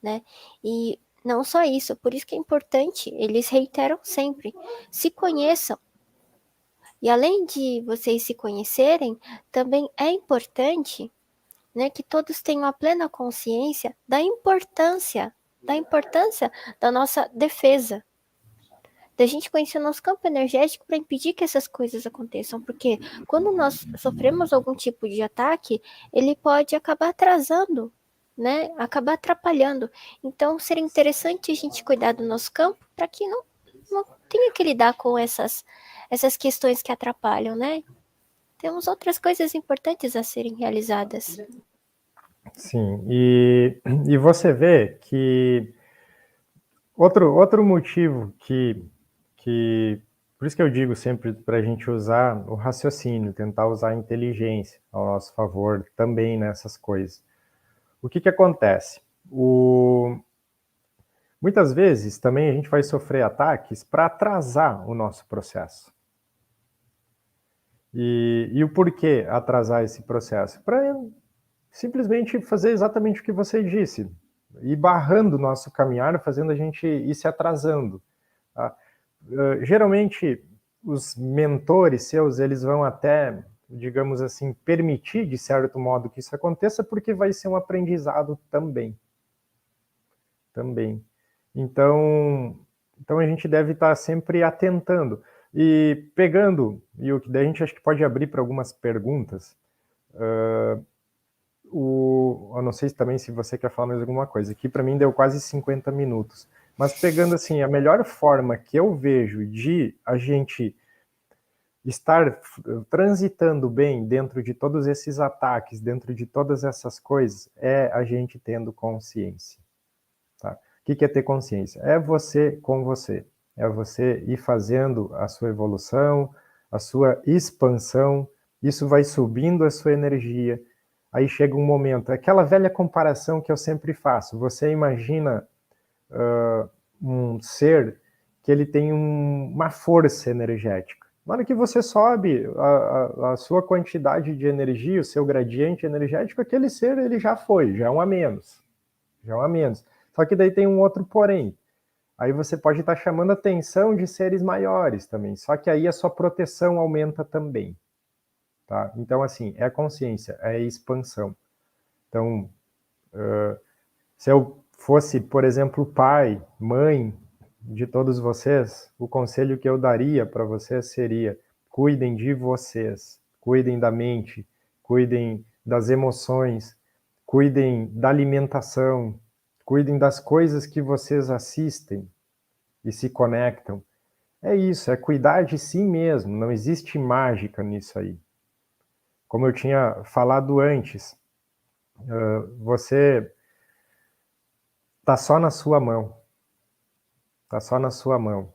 né? E não só isso, por isso que é importante, eles reiteram sempre, se conheçam. E além de vocês se conhecerem, também é importante, né, que todos tenham a plena consciência da importância da nossa defesa, da gente conhecer o nosso campo energético para impedir que essas coisas aconteçam, porque quando nós sofremos algum tipo de ataque, ele pode acabar atrasando, né, acabar atrapalhando. Então, seria interessante a gente cuidar do nosso campo para que não tenha que lidar com essas questões que atrapalham, né? Temos outras coisas importantes a serem realizadas. Sim, e você vê que outro motivo que por isso que eu digo sempre para a gente usar o raciocínio, tentar usar a inteligência ao nosso favor também nessas coisas. O que acontece? Muitas vezes também a gente vai sofrer ataques para atrasar o nosso processo. E o porquê atrasar esse processo? Para simplesmente fazer exatamente o que você disse, ir barrando o nosso caminhar, fazendo a gente ir se atrasando. Tá? Geralmente, os mentores seus, eles vão até, digamos assim, permitir, de certo modo, que isso aconteça, porque vai ser um aprendizado também. Então a gente deve estar sempre atentando. E pegando, e o que daí a gente acho que pode abrir para algumas perguntas, eu não sei também se você quer falar mais alguma coisa, aqui para mim deu quase 50 minutos, mas pegando assim, a melhor forma que eu vejo de a gente estar transitando bem dentro de todos esses ataques, dentro de todas essas coisas, é a gente tendo consciência. Tá? O que é ter consciência? É você com você, é você ir fazendo a sua evolução, a sua expansão, isso vai subindo a sua energia. Aí chega um momento, aquela velha comparação que eu sempre faço, você imagina um ser que ele tem uma força energética. Na hora que você sobe a sua quantidade de energia, o seu gradiente energético, aquele ser ele já foi, já é um a menos. Já é um a menos. Só que daí tem um outro porém. Aí você pode estar chamando a atenção de seres maiores também. Só que aí a sua proteção aumenta também. Tá? Então, assim, é consciência, é expansão. Então, se eu fosse, por exemplo, pai, mãe de todos vocês, o conselho que eu daria para vocês seria: cuidem de vocês, cuidem da mente, cuidem das emoções, cuidem da alimentação, cuidem das coisas que vocês assistem e se conectam. É isso, é cuidar de si mesmo, não existe mágica nisso aí. Como eu tinha falado antes, você está só na sua mão. Está só na sua mão.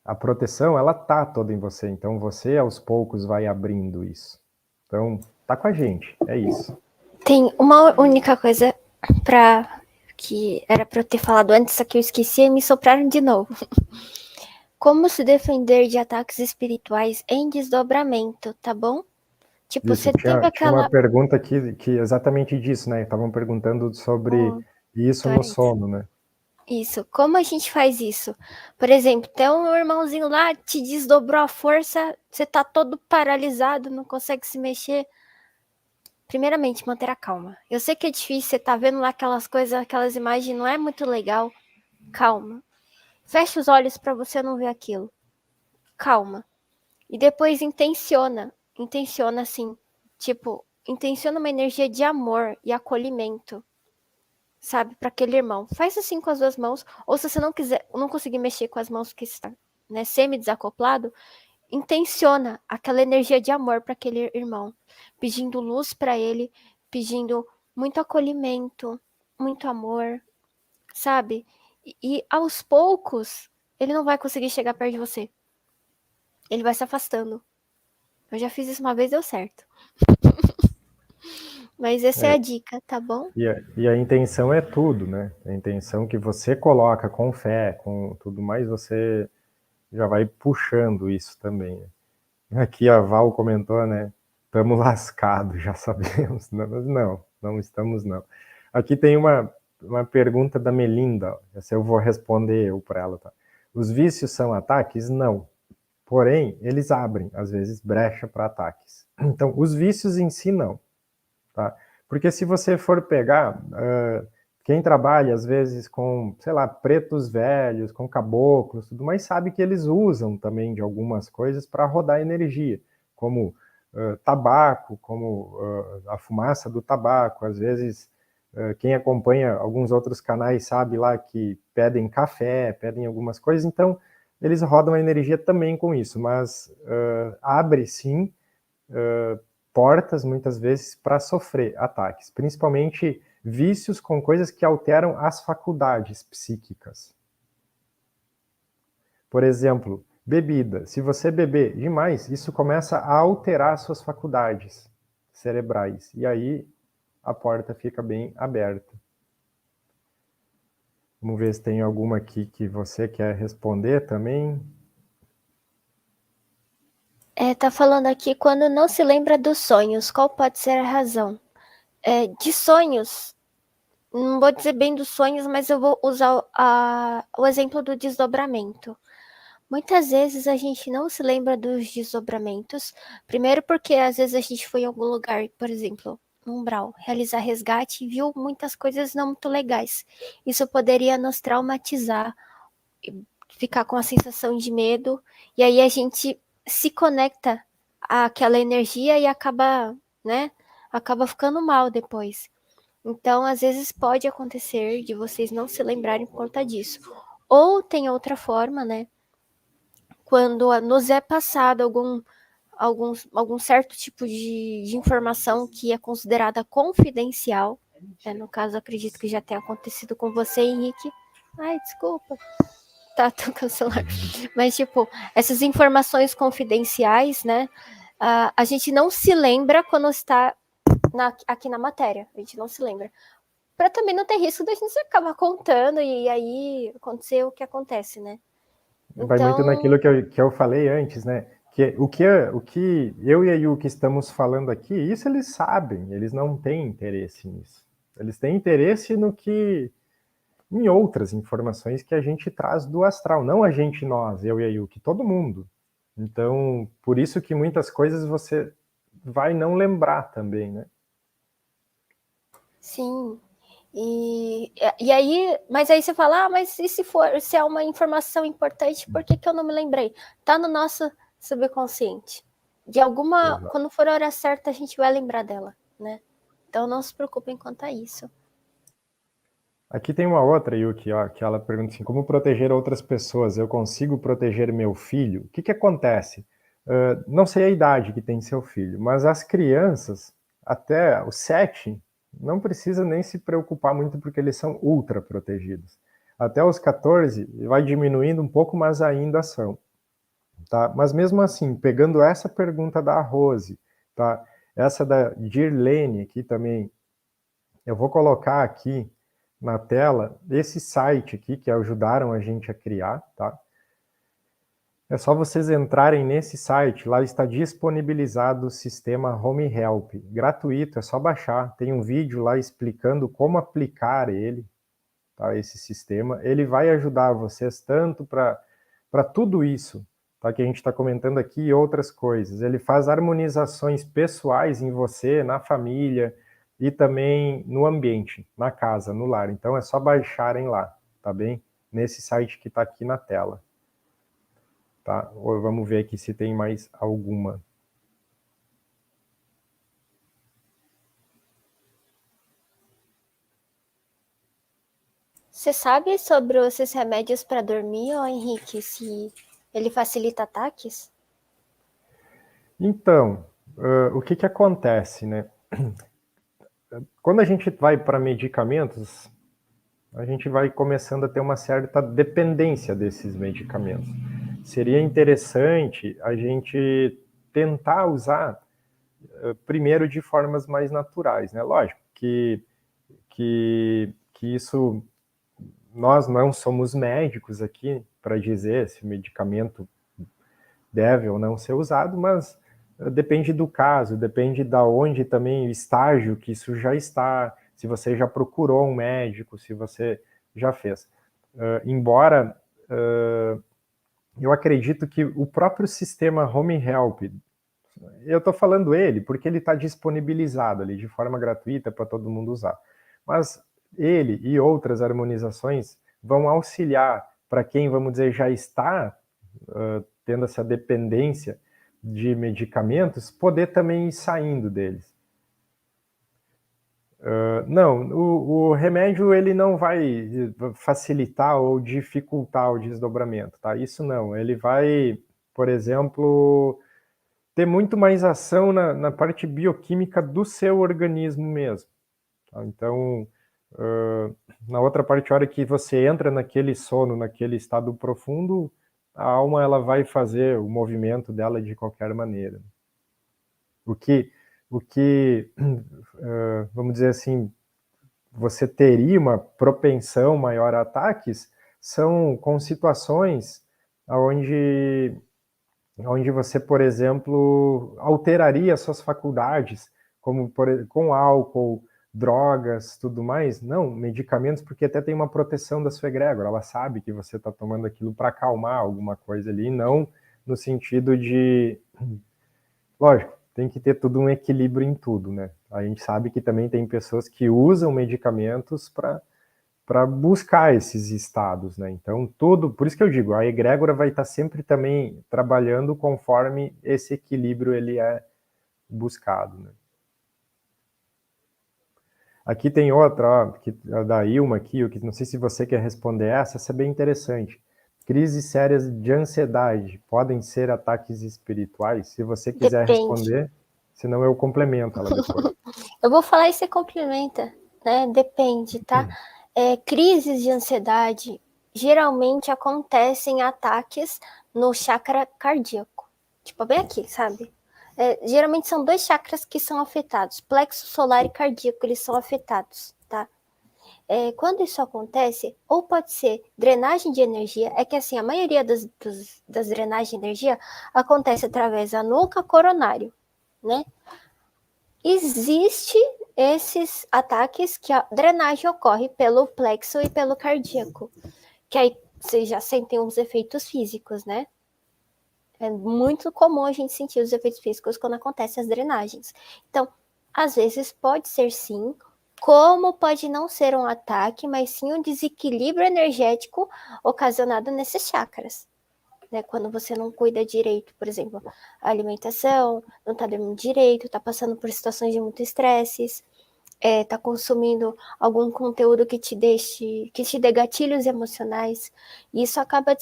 A proteção, ela tá toda em você, então você aos poucos vai abrindo isso. Então, tá com a gente, é isso. Tem uma única coisa que era para eu ter falado antes, só que eu esqueci e me sopraram de novo. Como se defender de ataques espirituais em desdobramento, tá bom? Tipo, Isso, você teve aquela... tinha uma pergunta que exatamente disso, né? Estavam perguntando sobre isso no sono, né? Isso. Como a gente faz isso? Por exemplo, tem um irmãozinho lá, te desdobrou a força, você tá todo paralisado, não consegue se mexer. Primeiramente, manter a calma. Eu sei que é difícil, você tá vendo lá aquelas coisas, aquelas imagens, não é muito legal. Calma. Fecha os olhos para você não ver aquilo. Calma. E depois intenciona. Intenciona assim, tipo, intenciona uma energia de amor e acolhimento, sabe, para aquele irmão. Faz assim com as duas mãos, ou se você não quiser, não conseguir mexer com as mãos que está, né, semi-desacoplado, intenciona aquela energia de amor para aquele irmão, pedindo luz para ele, pedindo muito acolhimento, muito amor, sabe? E aos poucos, ele não vai conseguir chegar perto de você. Ele vai se afastando. Eu já fiz isso uma vez, deu certo. Mas essa é a dica, tá bom? E a intenção é tudo, né? A intenção que você coloca com fé, com tudo mais, você já vai puxando isso também. Aqui a Val comentou, né? Estamos lascados, já sabemos. Não estamos não. Aqui tem uma pergunta da Melinda, essa eu vou responder eu para ela, tá? Os vícios são ataques? Não. Porém, eles abrem, às vezes, brecha para ataques. Então, os vícios em si, não. Tá? Porque se você for pegar, quem trabalha, às vezes, com, sei lá, pretos velhos, com caboclos, tudo mais, sabe que eles usam também de algumas coisas para rodar energia, como tabaco, como a fumaça do tabaco. Às vezes, quem acompanha alguns outros canais sabe lá que pedem café, pedem algumas coisas, então eles rodam a energia também com isso, mas abre sim portas, muitas vezes, para sofrer ataques, principalmente vícios com coisas que alteram as faculdades psíquicas. Por exemplo, bebida. Se você beber demais, isso começa a alterar suas faculdades cerebrais, e aí a porta fica bem aberta. Vamos ver se tem alguma aqui que você quer responder também. Tá falando aqui, quando não se lembra dos sonhos, qual pode ser a razão? De sonhos, não vou dizer bem dos sonhos, mas eu vou usar o exemplo do desdobramento. Muitas vezes a gente não se lembra dos desdobramentos, primeiro porque às vezes a gente foi em algum lugar, por exemplo, no umbral, realizar resgate e viu muitas coisas não muito legais. Isso poderia nos traumatizar, ficar com a sensação de medo, e aí a gente se conecta àquela energia e acaba, né, acaba ficando mal depois. Então, às vezes pode acontecer de vocês não se lembrarem por conta disso. Ou tem outra forma, né, quando nos é passado algum certo tipo de informação que é considerada confidencial, no caso, acredito que já tenha acontecido com você, Henrique. Ai, desculpa. Tá tocando o celular. Mas, tipo, essas informações confidenciais, né? A gente não se lembra quando está aqui na matéria. A gente não se lembra. para também não ter risco da gente acabar contando e aí acontecer o que acontece, né? Vai muito Então, naquilo que eu falei antes, né? Que o que eu e a Yuki estamos falando aqui, isso eles sabem, eles não têm interesse nisso. Eles têm interesse no que em outras informações que a gente traz do astral, não a gente, nós, eu e a Yuki, todo mundo. Então, por isso que muitas coisas você vai não lembrar também, né? sim. E aí, mas aí você fala, ah, mas e se é uma informação importante, por que eu não me lembrei? Tá no nosso subconsciente. De alguma, Exato. quando for a hora certa, a gente vai lembrar dela, né? Então não se preocupem quanto a isso. Aqui tem uma outra, Yuki, ó, que ela pergunta assim, como proteger outras pessoas? Eu consigo proteger meu filho? O que acontece? Não sei a idade que tem seu filho, mas as crianças, até os 7, não precisa nem se preocupar muito porque eles são ultra protegidos. Até os 14, vai diminuindo um pouco, mas ainda são. Tá? Mas mesmo assim, pegando essa pergunta da Rose, tá? Essa da Dirlene aqui também, eu vou colocar aqui na tela esse site aqui que ajudaram a gente a criar, tá? É só vocês entrarem nesse site, lá está disponibilizado o sistema Home Help, gratuito, é só baixar. Tem um vídeo lá explicando como aplicar ele, tá? Esse sistema. Ele vai ajudar vocês tanto para tudo isso, tá? Que a gente está comentando aqui e outras coisas. Ele faz harmonizações pessoais em você, na família e também no ambiente, na casa, no lar. Então é só baixarem lá, tá bem? Nesse site que está aqui na tela. Tá? Ou vamos ver aqui se tem mais alguma. Você sabe sobre esses remédios para dormir, ô Henrique, se ele facilita ataques? Então, o que acontece, né? Quando a gente vai para medicamentos, a gente vai começando a ter uma certa dependência desses medicamentos. Seria interessante a gente tentar usar primeiro de formas mais naturais, né? Lógico que isso, nós não somos médicos aqui para dizer se o medicamento deve ou não ser usado, mas depende do caso, depende da onde também, o estágio que isso já está, se você já procurou um médico, se você já fez. Embora eu acredito que o próprio sistema Home Help, eu estou falando ele porque ele está disponibilizado ali de forma gratuita para todo mundo usar. Mas ele e outras harmonizações vão auxiliar para quem, vamos dizer, já está tendo essa dependência de medicamentos, poder também ir saindo deles. Não, o remédio ele não vai facilitar ou dificultar o desdobramento, tá? Isso não, ele vai, por exemplo, ter muito mais ação na parte bioquímica do seu organismo mesmo. Tá? Então, na outra parte, a hora que você entra naquele sono, naquele estado profundo, a alma ela vai fazer o movimento dela de qualquer maneira. O que vamos dizer assim, você teria uma propensão maior a ataques são com situações onde você, por exemplo, alteraria suas faculdades, como com álcool, drogas, tudo mais. Não, medicamentos, porque até tem uma proteção da sua egrégora. Ela sabe que você está tomando aquilo para acalmar alguma coisa ali, não no sentido de... Lógico, tem que ter tudo um equilíbrio em tudo, né? A gente sabe que também tem pessoas que usam medicamentos para buscar esses estados, né? Então, tudo, por isso que eu digo, a egrégora vai estar sempre também trabalhando conforme esse equilíbrio ele é buscado, né? Aqui tem outra, ó, que, a da Ilma aqui, que não sei se você quer responder essa é bem interessante. Crises sérias de ansiedade podem ser ataques espirituais? Se você quiser Depende. responder, senão eu complemento ela depois. Eu vou falar e você complementa, né? Depende, tá? Crises de ansiedade geralmente acontecem ataques no chakra cardíaco. Tipo, bem aqui, sabe? Geralmente são dois chakras que são afetados. Plexo solar e cardíaco, eles são afetados, tá? quando isso acontece, ou pode ser drenagem de energia, é que assim, a maioria das drenagens de energia acontece através da nuca coronário, né? Existe esses ataques que a drenagem ocorre pelo plexo e pelo cardíaco, que aí vocês já sentem os efeitos físicos, né? É muito comum a gente sentir os efeitos físicos quando acontecem as drenagens. Então, às vezes pode ser sim, como pode não ser um ataque, mas sim um desequilíbrio energético ocasionado nesses chakras. Né? Quando você não cuida direito, por exemplo, a alimentação, não está dormindo direito, está passando por situações de muito estresse, tá consumindo algum conteúdo que te dê gatilhos emocionais, e isso acaba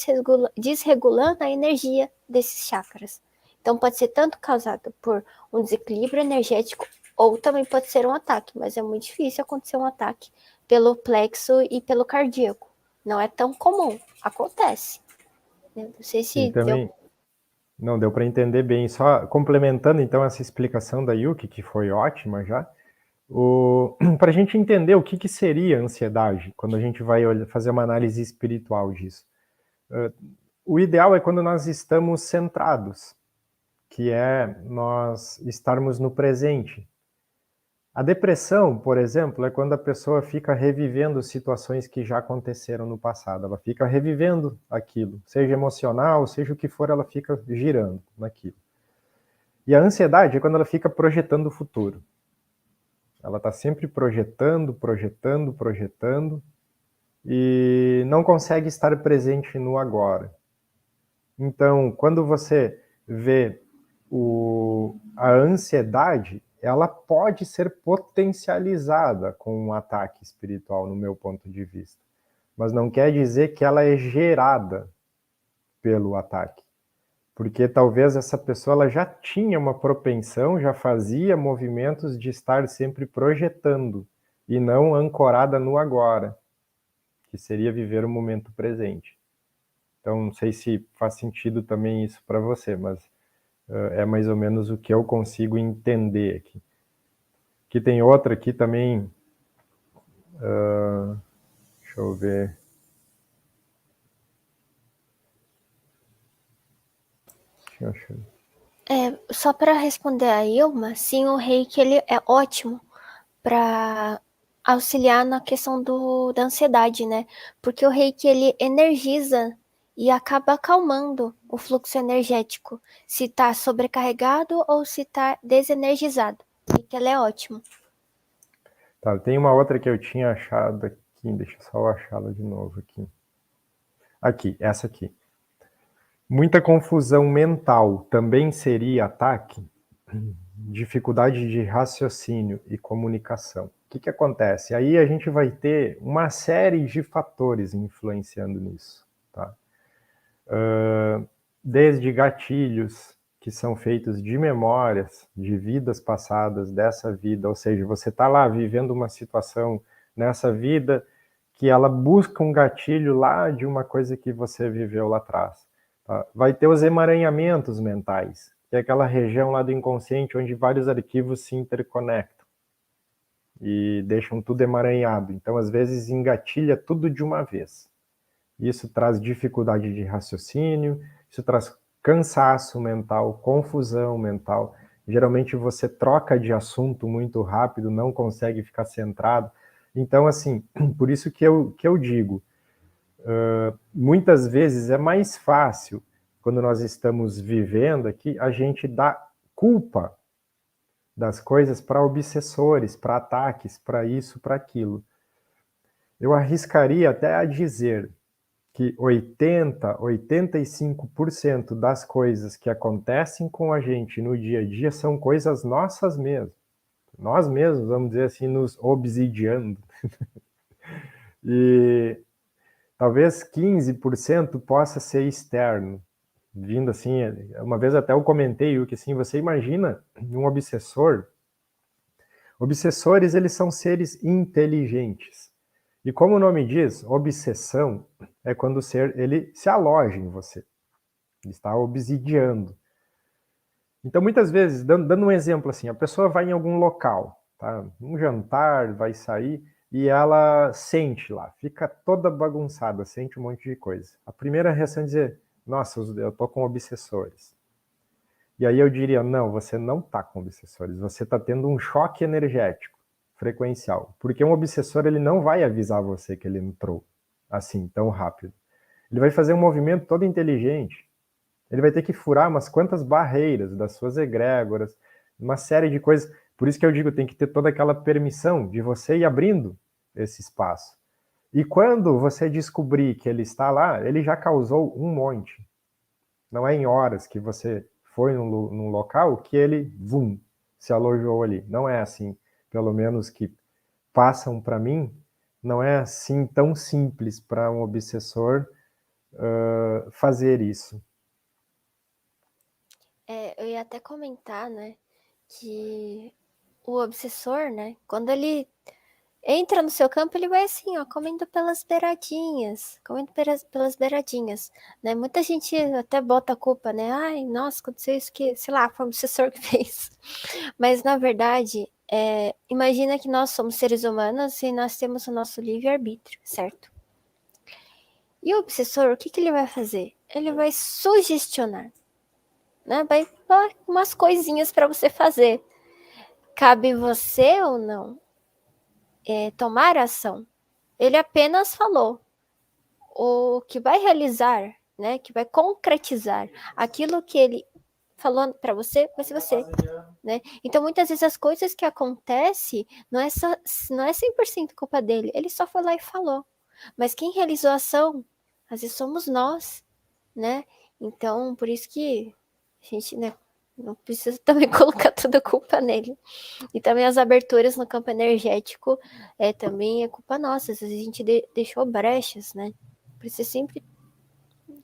desregulando a energia desses chakras. Então pode ser tanto causado por um desequilíbrio energético, ou também pode ser um ataque, mas é muito difícil acontecer um ataque pelo plexo e pelo cardíaco. Não é tão comum, acontece. Não sei se E também, não deu para entender bem, só complementando então essa explicação da Yuki, que foi ótima já, para a gente entender o que seria ansiedade, quando a gente vai fazer uma análise espiritual disso. O ideal é quando nós estamos centrados, que é nós estarmos no presente. A depressão, por exemplo, é quando a pessoa fica revivendo situações que já aconteceram no passado. Ela fica revivendo aquilo, seja emocional, seja o que for, ela fica girando naquilo. E a ansiedade é quando ela fica projetando o futuro. Ela está sempre projetando, projetando, projetando, e não consegue estar presente no agora. Então, quando você vê a ansiedade, ela pode ser potencializada com um ataque espiritual, no meu ponto de vista. Mas não quer dizer que ela é gerada pelo ataque. Porque talvez essa pessoa ela já tinha uma propensão, já fazia movimentos de estar sempre projetando e não ancorada no agora, que seria viver o momento presente. Então, não sei se faz sentido também isso para você, mas é mais ou menos o que eu consigo entender aqui. Aqui tem outra aqui também, deixa eu ver. Só para responder a Ilma, sim, o reiki ele é ótimo para auxiliar na questão da ansiedade, né? Porque o reiki ele energiza e acaba acalmando o fluxo energético, se tá sobrecarregado ou se tá desenergizado. E que ele é ótimo. Tá, tem uma outra que eu tinha achado aqui, deixa eu só achá-la de novo aqui. Aqui, essa aqui. Muita confusão mental também seria ataque? Dificuldade de raciocínio e comunicação. O que acontece? Aí a gente vai ter uma série de fatores influenciando nisso. Tá? Desde gatilhos que são feitos de memórias, de vidas passadas dessa vida, ou seja, você está lá vivendo uma situação nessa vida que ela busca um gatilho lá de uma coisa que você viveu lá atrás. Tá? Vai ter os emaranhamentos mentais, que é aquela região lá do inconsciente onde vários arquivos se interconectam e deixam tudo emaranhado. Então, às vezes, engatilha tudo de uma vez. Isso traz dificuldade de raciocínio, isso traz cansaço mental, confusão mental. Geralmente você troca de assunto muito rápido, não consegue ficar centrado. Então, assim, por isso que eu digo, muitas vezes é mais fácil, quando nós estamos vivendo aqui, a gente dá culpa das coisas para obsessores, para ataques, para isso, para aquilo. Eu arriscaria até a dizer que 85% das coisas que acontecem com a gente no dia a dia são coisas nossas mesmo. Nós mesmos, vamos dizer assim, nos obsidiando. E talvez 15% possa ser externo, vindo assim, uma vez até eu comentei que assim, você imagina um obsessor. Obsessores, eles são seres inteligentes. E como o nome diz, obsessão é quando o ser ele se aloja em você. Ele está obsidiando. Então, muitas vezes, dando um exemplo assim, a pessoa vai em algum local, tá? Um jantar, vai sair, e ela sente lá, fica toda bagunçada, sente um monte de coisa. A primeira reação é dizer, nossa, eu tô com obsessores. E aí eu diria, não, você não tá com obsessores, você tá tendo um choque energético frequencial, porque um obsessor ele não vai avisar você que ele entrou assim, tão rápido. Ele vai fazer um movimento todo inteligente, ele vai ter que furar umas quantas barreiras das suas egrégoras, uma série de coisas. Por isso que eu digo, tem que ter toda aquela permissão de você ir abrindo esse espaço. E quando você descobrir que ele está lá, ele já causou um monte. Não é em horas que você foi num local que ele, se alojou ali. Não é assim, pelo menos que passam para mim, não é assim tão simples para um obsessor fazer isso. Eu ia até comentar, né, que o obsessor, né, quando ele entra no seu campo, ele vai assim, ó, comendo pelas beiradinhas, né? Muita gente até bota a culpa, né? Ai, nossa, aconteceu isso que, sei lá, foi o obsessor que fez. Mas, na verdade, imagina que nós somos seres humanos e nós temos o nosso livre-arbítrio, certo? E o obsessor, o que ele vai fazer? Ele vai sugestionar, né? Vai dar umas coisinhas para você fazer. Cabe você ou não tomar ação. Ele apenas falou. O que vai realizar, né? Que vai concretizar aquilo que ele falou para você, vai ser você, né? Então, muitas vezes as coisas que acontecem não é 100% culpa dele. Ele só foi lá e falou. Mas quem realizou a ação, às vezes somos nós, né? Então, por isso que a gente, né, não precisa também colocar toda a culpa nele. E também as aberturas no campo energético também é culpa nossa. Às vezes a gente deixou brechas, né? Precisa sempre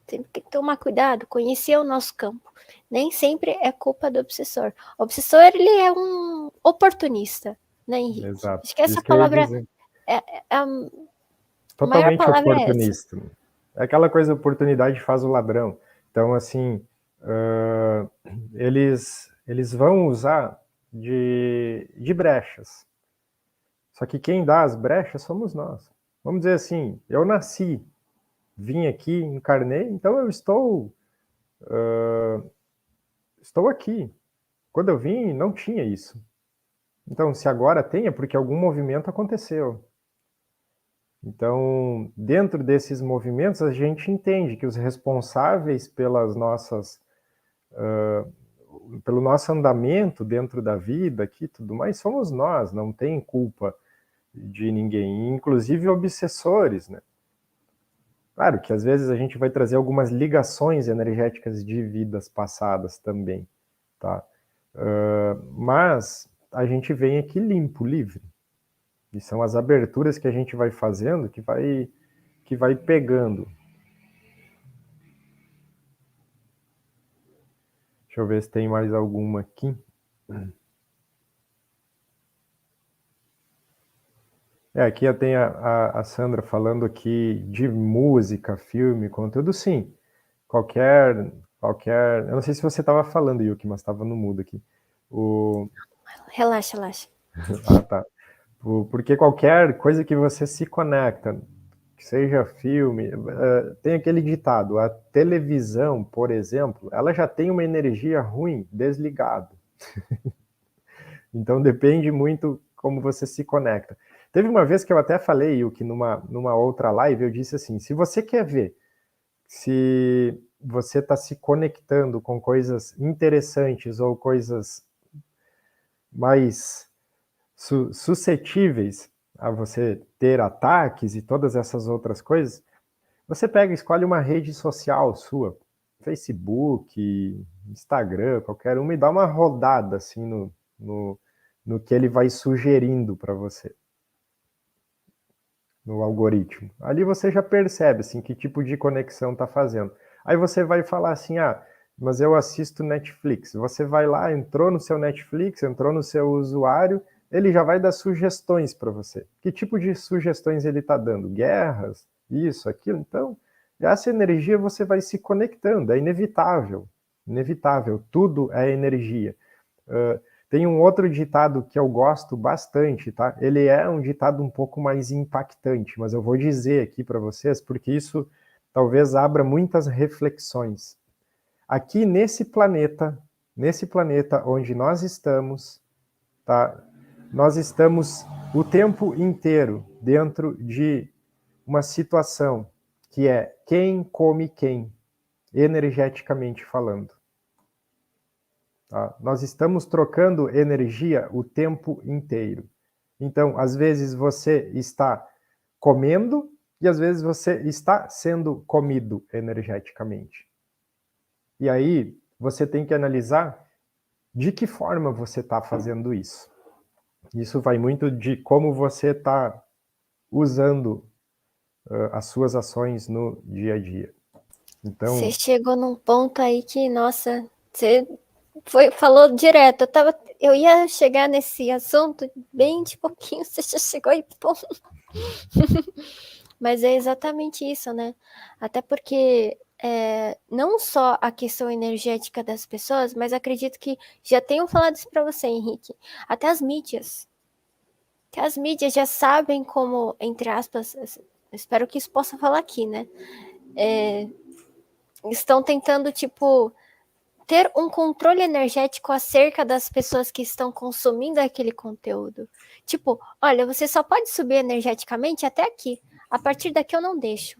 tem que tomar cuidado, conhecer o nosso campo. Nem sempre é culpa do obsessor. O obsessor, ele é um oportunista, né, Henrique? Exato. Acho que essa Isso que eu ia palavra, dizer. a maior Totalmente palavra é essa. oportunista. É aquela coisa, oportunidade faz o ladrão. Então, assim, eles vão usar de brechas. Só que quem dá as brechas somos nós. Vamos dizer assim, eu nasci, vim aqui, encarnei, então eu estou aqui. Quando eu vim, não tinha isso. Então, se agora tem, é porque algum movimento aconteceu. Então, dentro desses movimentos, a gente entende que os responsáveis pelas nossas, pelo nosso andamento dentro da vida aqui, tudo mais, somos nós, não tem culpa de ninguém, inclusive obsessores, né? Claro que às vezes a gente vai trazer algumas ligações energéticas de vidas passadas também, tá? Mas a gente vem aqui limpo, livre. E são as aberturas que a gente vai fazendo que vai pegando. Deixa eu ver se tem mais alguma aqui. Aqui eu tenho a Sandra falando aqui de música, filme, conteúdo, sim. Qualquer... Eu não sei se você estava falando, Yuki, mas estava no mudo aqui. Relaxa. Ah, tá. Porque qualquer coisa que você se conecta, que seja filme, tem aquele ditado, a televisão, por exemplo, ela já tem uma energia ruim desligado. Então depende muito como você se conecta. Teve uma vez que eu até falei, Yuki, numa outra live, eu disse assim, se você quer ver se você está se conectando com coisas interessantes ou coisas mais suscetíveis a você ter ataques e todas essas outras coisas, você pega, escolhe uma rede social sua, Facebook, Instagram, qualquer uma, e dá uma rodada assim no que ele vai sugerindo para você, no algoritmo. Ali você já percebe assim, que tipo de conexão está fazendo. Aí você vai falar assim, mas eu assisto Netflix. Você vai lá, entrou no seu Netflix, entrou no seu usuário, ele já vai dar sugestões para você. Que tipo de sugestões ele está dando? Guerras? Isso, aquilo? Então, essa energia você vai se conectando, é inevitável. Inevitável, tudo é energia. Tem um outro ditado que eu gosto bastante, tá? Ele é um ditado um pouco mais impactante, mas eu vou dizer aqui para vocês, porque isso talvez abra muitas reflexões. Aqui nesse planeta onde nós estamos, tá? Nós estamos o tempo inteiro dentro de uma situação que é quem come quem, energeticamente falando. Tá? Nós estamos trocando energia o tempo inteiro. Então, às vezes você está comendo e às vezes você está sendo comido energeticamente. E aí você tem que analisar de que forma você está fazendo isso. Isso vai muito de como você está usando as suas ações no dia a dia. Então, você chegou num ponto aí que, nossa, você falou direto. Eu ia chegar nesse assunto bem de pouquinho, você já chegou aí, pô. Mas é exatamente isso, né? Até porque não só a questão energética das pessoas, mas acredito que já tenham falado isso para você, Henrique. Até as mídias. Até as mídias já sabem como, entre aspas, espero que isso possa falar aqui, né? Estão tentando, tipo, ter um controle energético acerca das pessoas que estão consumindo aquele conteúdo. Tipo, olha, você só pode subir energeticamente até aqui. A partir daqui eu não deixo.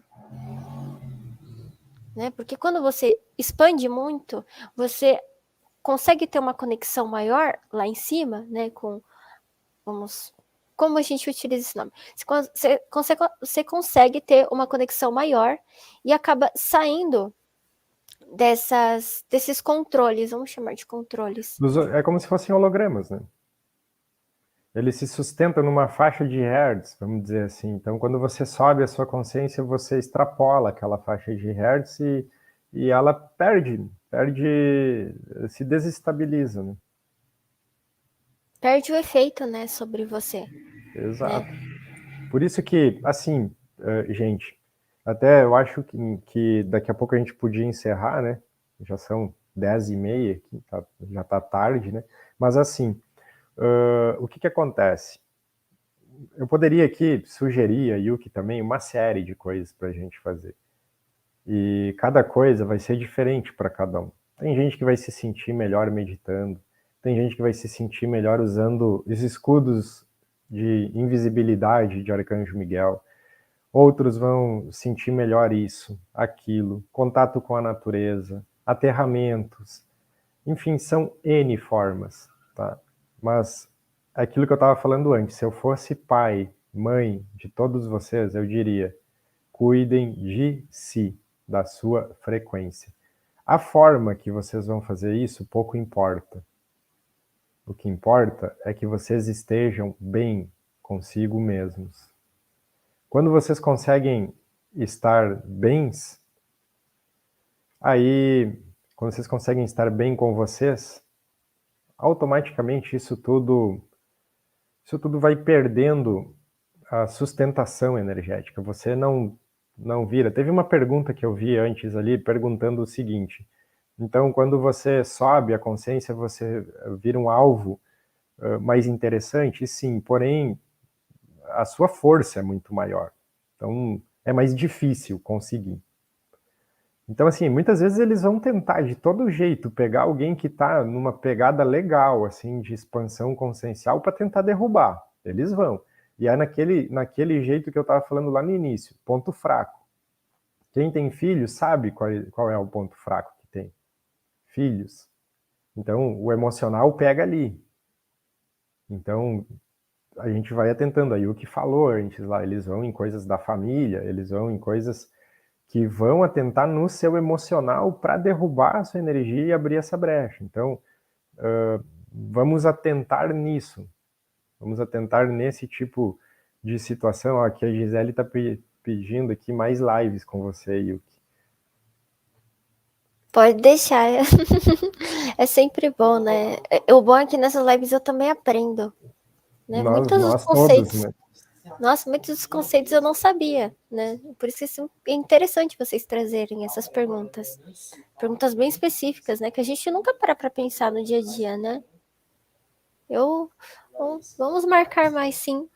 Né? Porque quando você expande muito, você consegue ter uma conexão maior lá em cima, né? Como a gente utiliza esse nome? Você consegue ter uma conexão maior e acaba saindo desses controles, vamos chamar de controles. É como se fossem hologramas, né? Ele se sustenta numa faixa de hertz, vamos dizer assim. Então, quando você sobe a sua consciência, você extrapola aquela faixa de hertz e ela perde, se desestabiliza, né? Perde o efeito, né, sobre você. Exato. Né? Por isso que, assim, gente, até eu acho que daqui a pouco a gente podia encerrar, né? Já são 10h30, já tá tarde, né? Mas assim, o que acontece? Eu poderia aqui sugerir a Yuki também uma série de coisas para a gente fazer. E cada coisa vai ser diferente para cada um. Tem gente que vai se sentir melhor meditando, tem gente que vai se sentir melhor usando os escudos de invisibilidade de Arcanjo Miguel. Outros vão sentir melhor isso, aquilo, contato com a natureza, aterramentos. Enfim, são N formas, tá? Mas aquilo que eu estava falando antes, se eu fosse pai, mãe de todos vocês, eu diria: cuidem de si, da sua frequência. A forma que vocês vão fazer isso pouco importa. O que importa é que vocês estejam bem consigo mesmos. Quando vocês conseguem estar bens, aí, quando vocês conseguem estar bem com vocês, automaticamente isso tudo vai perdendo a sustentação energética. Você não vira. Teve uma pergunta que eu vi antes ali, perguntando o seguinte: então, quando você sobe a consciência, você vira um alvo mais interessante? Sim, porém, a sua força é muito maior. Então, é mais difícil conseguir. Então, assim, muitas vezes eles vão tentar de todo jeito pegar alguém que está numa pegada legal, assim, de expansão consciencial para tentar derrubar. Eles vão. E é naquele jeito que eu estava falando lá no início, ponto fraco. Quem tem filhos sabe qual é o ponto fraco que tem. Filhos. Então, o emocional pega ali. Então, a gente vai atentando. Aí o que falou antes lá, eles vão em coisas da família, eles vão em coisas que vão atentar no seu emocional para derrubar a sua energia e abrir essa brecha. Então, vamos atentar nisso. Vamos atentar nesse tipo de situação. Ó, aqui a Gisele está pedindo aqui mais lives com você, Yuki. Pode deixar. É sempre bom, né? O bom é que nessas lives eu também aprendo. Né? Muitos dos conceitos. Todos, né? Nossa, muitos dos conceitos eu não sabia, né? Por isso é interessante vocês trazerem essas perguntas. Perguntas bem específicas, né? Que a gente nunca para pensar no dia a dia, né? Vamos marcar mais, sim.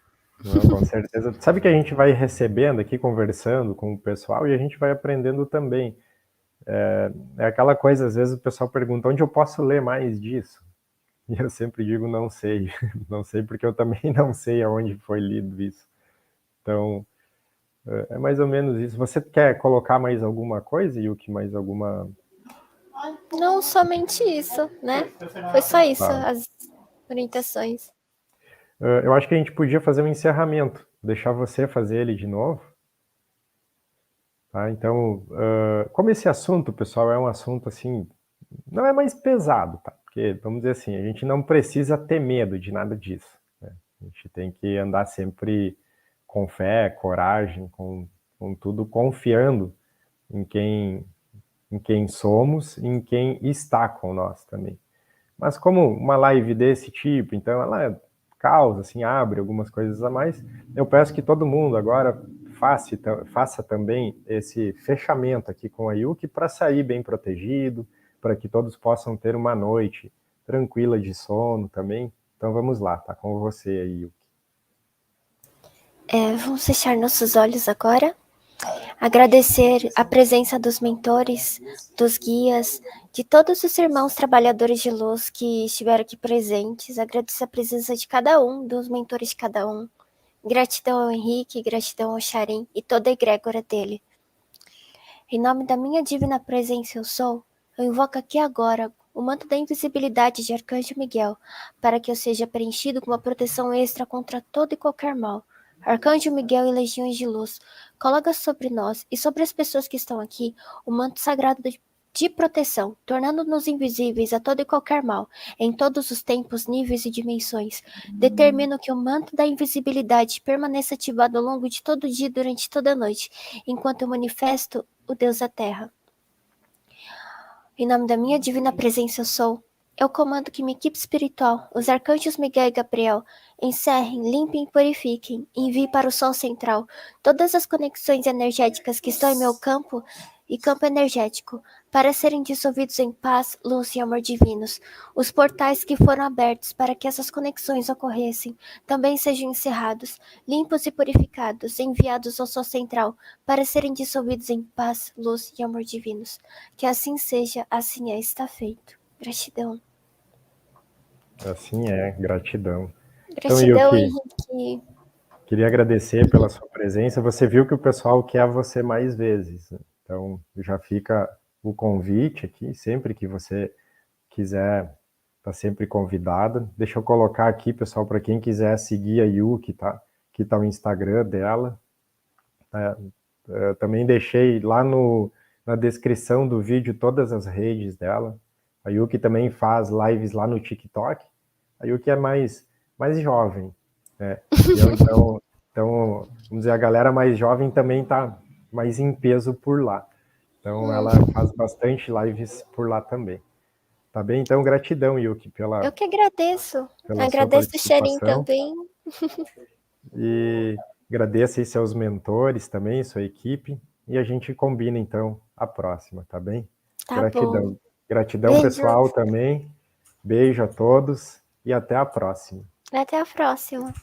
Não, com certeza. Sabe que a gente vai recebendo aqui, conversando com o pessoal, e a gente vai aprendendo também. É aquela coisa, às vezes o pessoal pergunta, onde eu posso ler mais disso? E eu sempre digo, não sei. Não sei porque eu também não sei aonde foi lido isso. Então, é mais ou menos isso. Você quer colocar mais alguma coisa, Yuki? Mais alguma... Não somente isso, né? Foi só isso, Tá. as orientações. Eu acho que a gente podia fazer um encerramento, deixar você fazer ele de novo. Tá? Então, como esse assunto, pessoal, é um assunto assim, não é mais pesado, tá? Porque, vamos dizer assim, a gente não precisa ter medo de nada disso, né? A gente tem que andar sempre com fé, coragem, com tudo, confiando em quem somos e em quem está com nós também. Mas como uma live desse tipo, então ela causa, assim, abre algumas coisas a mais, eu peço que todo mundo agora faça também esse fechamento aqui com a Yuki para sair bem protegido, para que todos possam ter uma noite tranquila de sono também. Então vamos lá, tá com você aí, Yuki. Vamos fechar nossos olhos agora. Agradecer a presença dos mentores, dos guias, de todos os irmãos trabalhadores de luz que estiveram aqui presentes. Agradecer a presença de cada um, dos mentores de cada um. Gratidão ao Henrique, gratidão ao Charim e toda a egrégora dele. Em nome da minha divina presença eu sou, eu invoco aqui agora o manto da invisibilidade de Arcanjo Miguel, para que eu seja preenchido com uma proteção extra contra todo e qualquer mal. Arcanjo Miguel e legiões de luz, coloca sobre nós e sobre as pessoas que estão aqui o manto sagrado de proteção, tornando-nos invisíveis a todo e qualquer mal, em todos os tempos, níveis e dimensões. Determino que o manto da invisibilidade permaneça ativado ao longo de todo o dia durante toda a noite, enquanto eu manifesto o Deus da Terra. Em nome da minha divina presença eu sou, eu comando que minha equipe espiritual, os arcanjos Miguel e Gabriel, encerrem, limpem e purifiquem, enviem para o Sol Central todas as conexões energéticas que estão em meu campo e campo energético, para serem dissolvidos em paz, luz e amor divinos. Os portais que foram abertos para que essas conexões ocorressem também sejam encerrados, limpos e purificados, enviados ao Sol Central, para serem dissolvidos em paz, luz e amor divinos. Que assim seja, assim é, está feito. Gratidão. Assim é, gratidão. Então, Gratidão, Yuki, Henrique. queria agradecer pela sua presença. Você viu que o pessoal quer você mais vezes, né? Então já fica o convite aqui, sempre que você quiser, tá sempre convidada. Deixa eu colocar aqui, pessoal, para quem quiser seguir a Yuki, tá? Aqui tá o Instagram dela. Também deixei lá na descrição do vídeo todas as redes dela. A Yuki também faz lives lá no TikTok. A Yuki é mais jovem, né? Então, vamos dizer, a galera mais jovem também tá mais em peso por lá. Então, ela faz bastante lives por lá também. Tá bem? Então, gratidão, Yuki, Eu que agradeço. pela sua Agradeço o Xerim participação. também. E agradeço aí seus mentores também, sua equipe. E a gente combina, então, a próxima, tá bem? Tá bom. Gratidão. Gratidão, Beijo. pessoal, também. Beijo a todos e até a próxima. Até a próxima.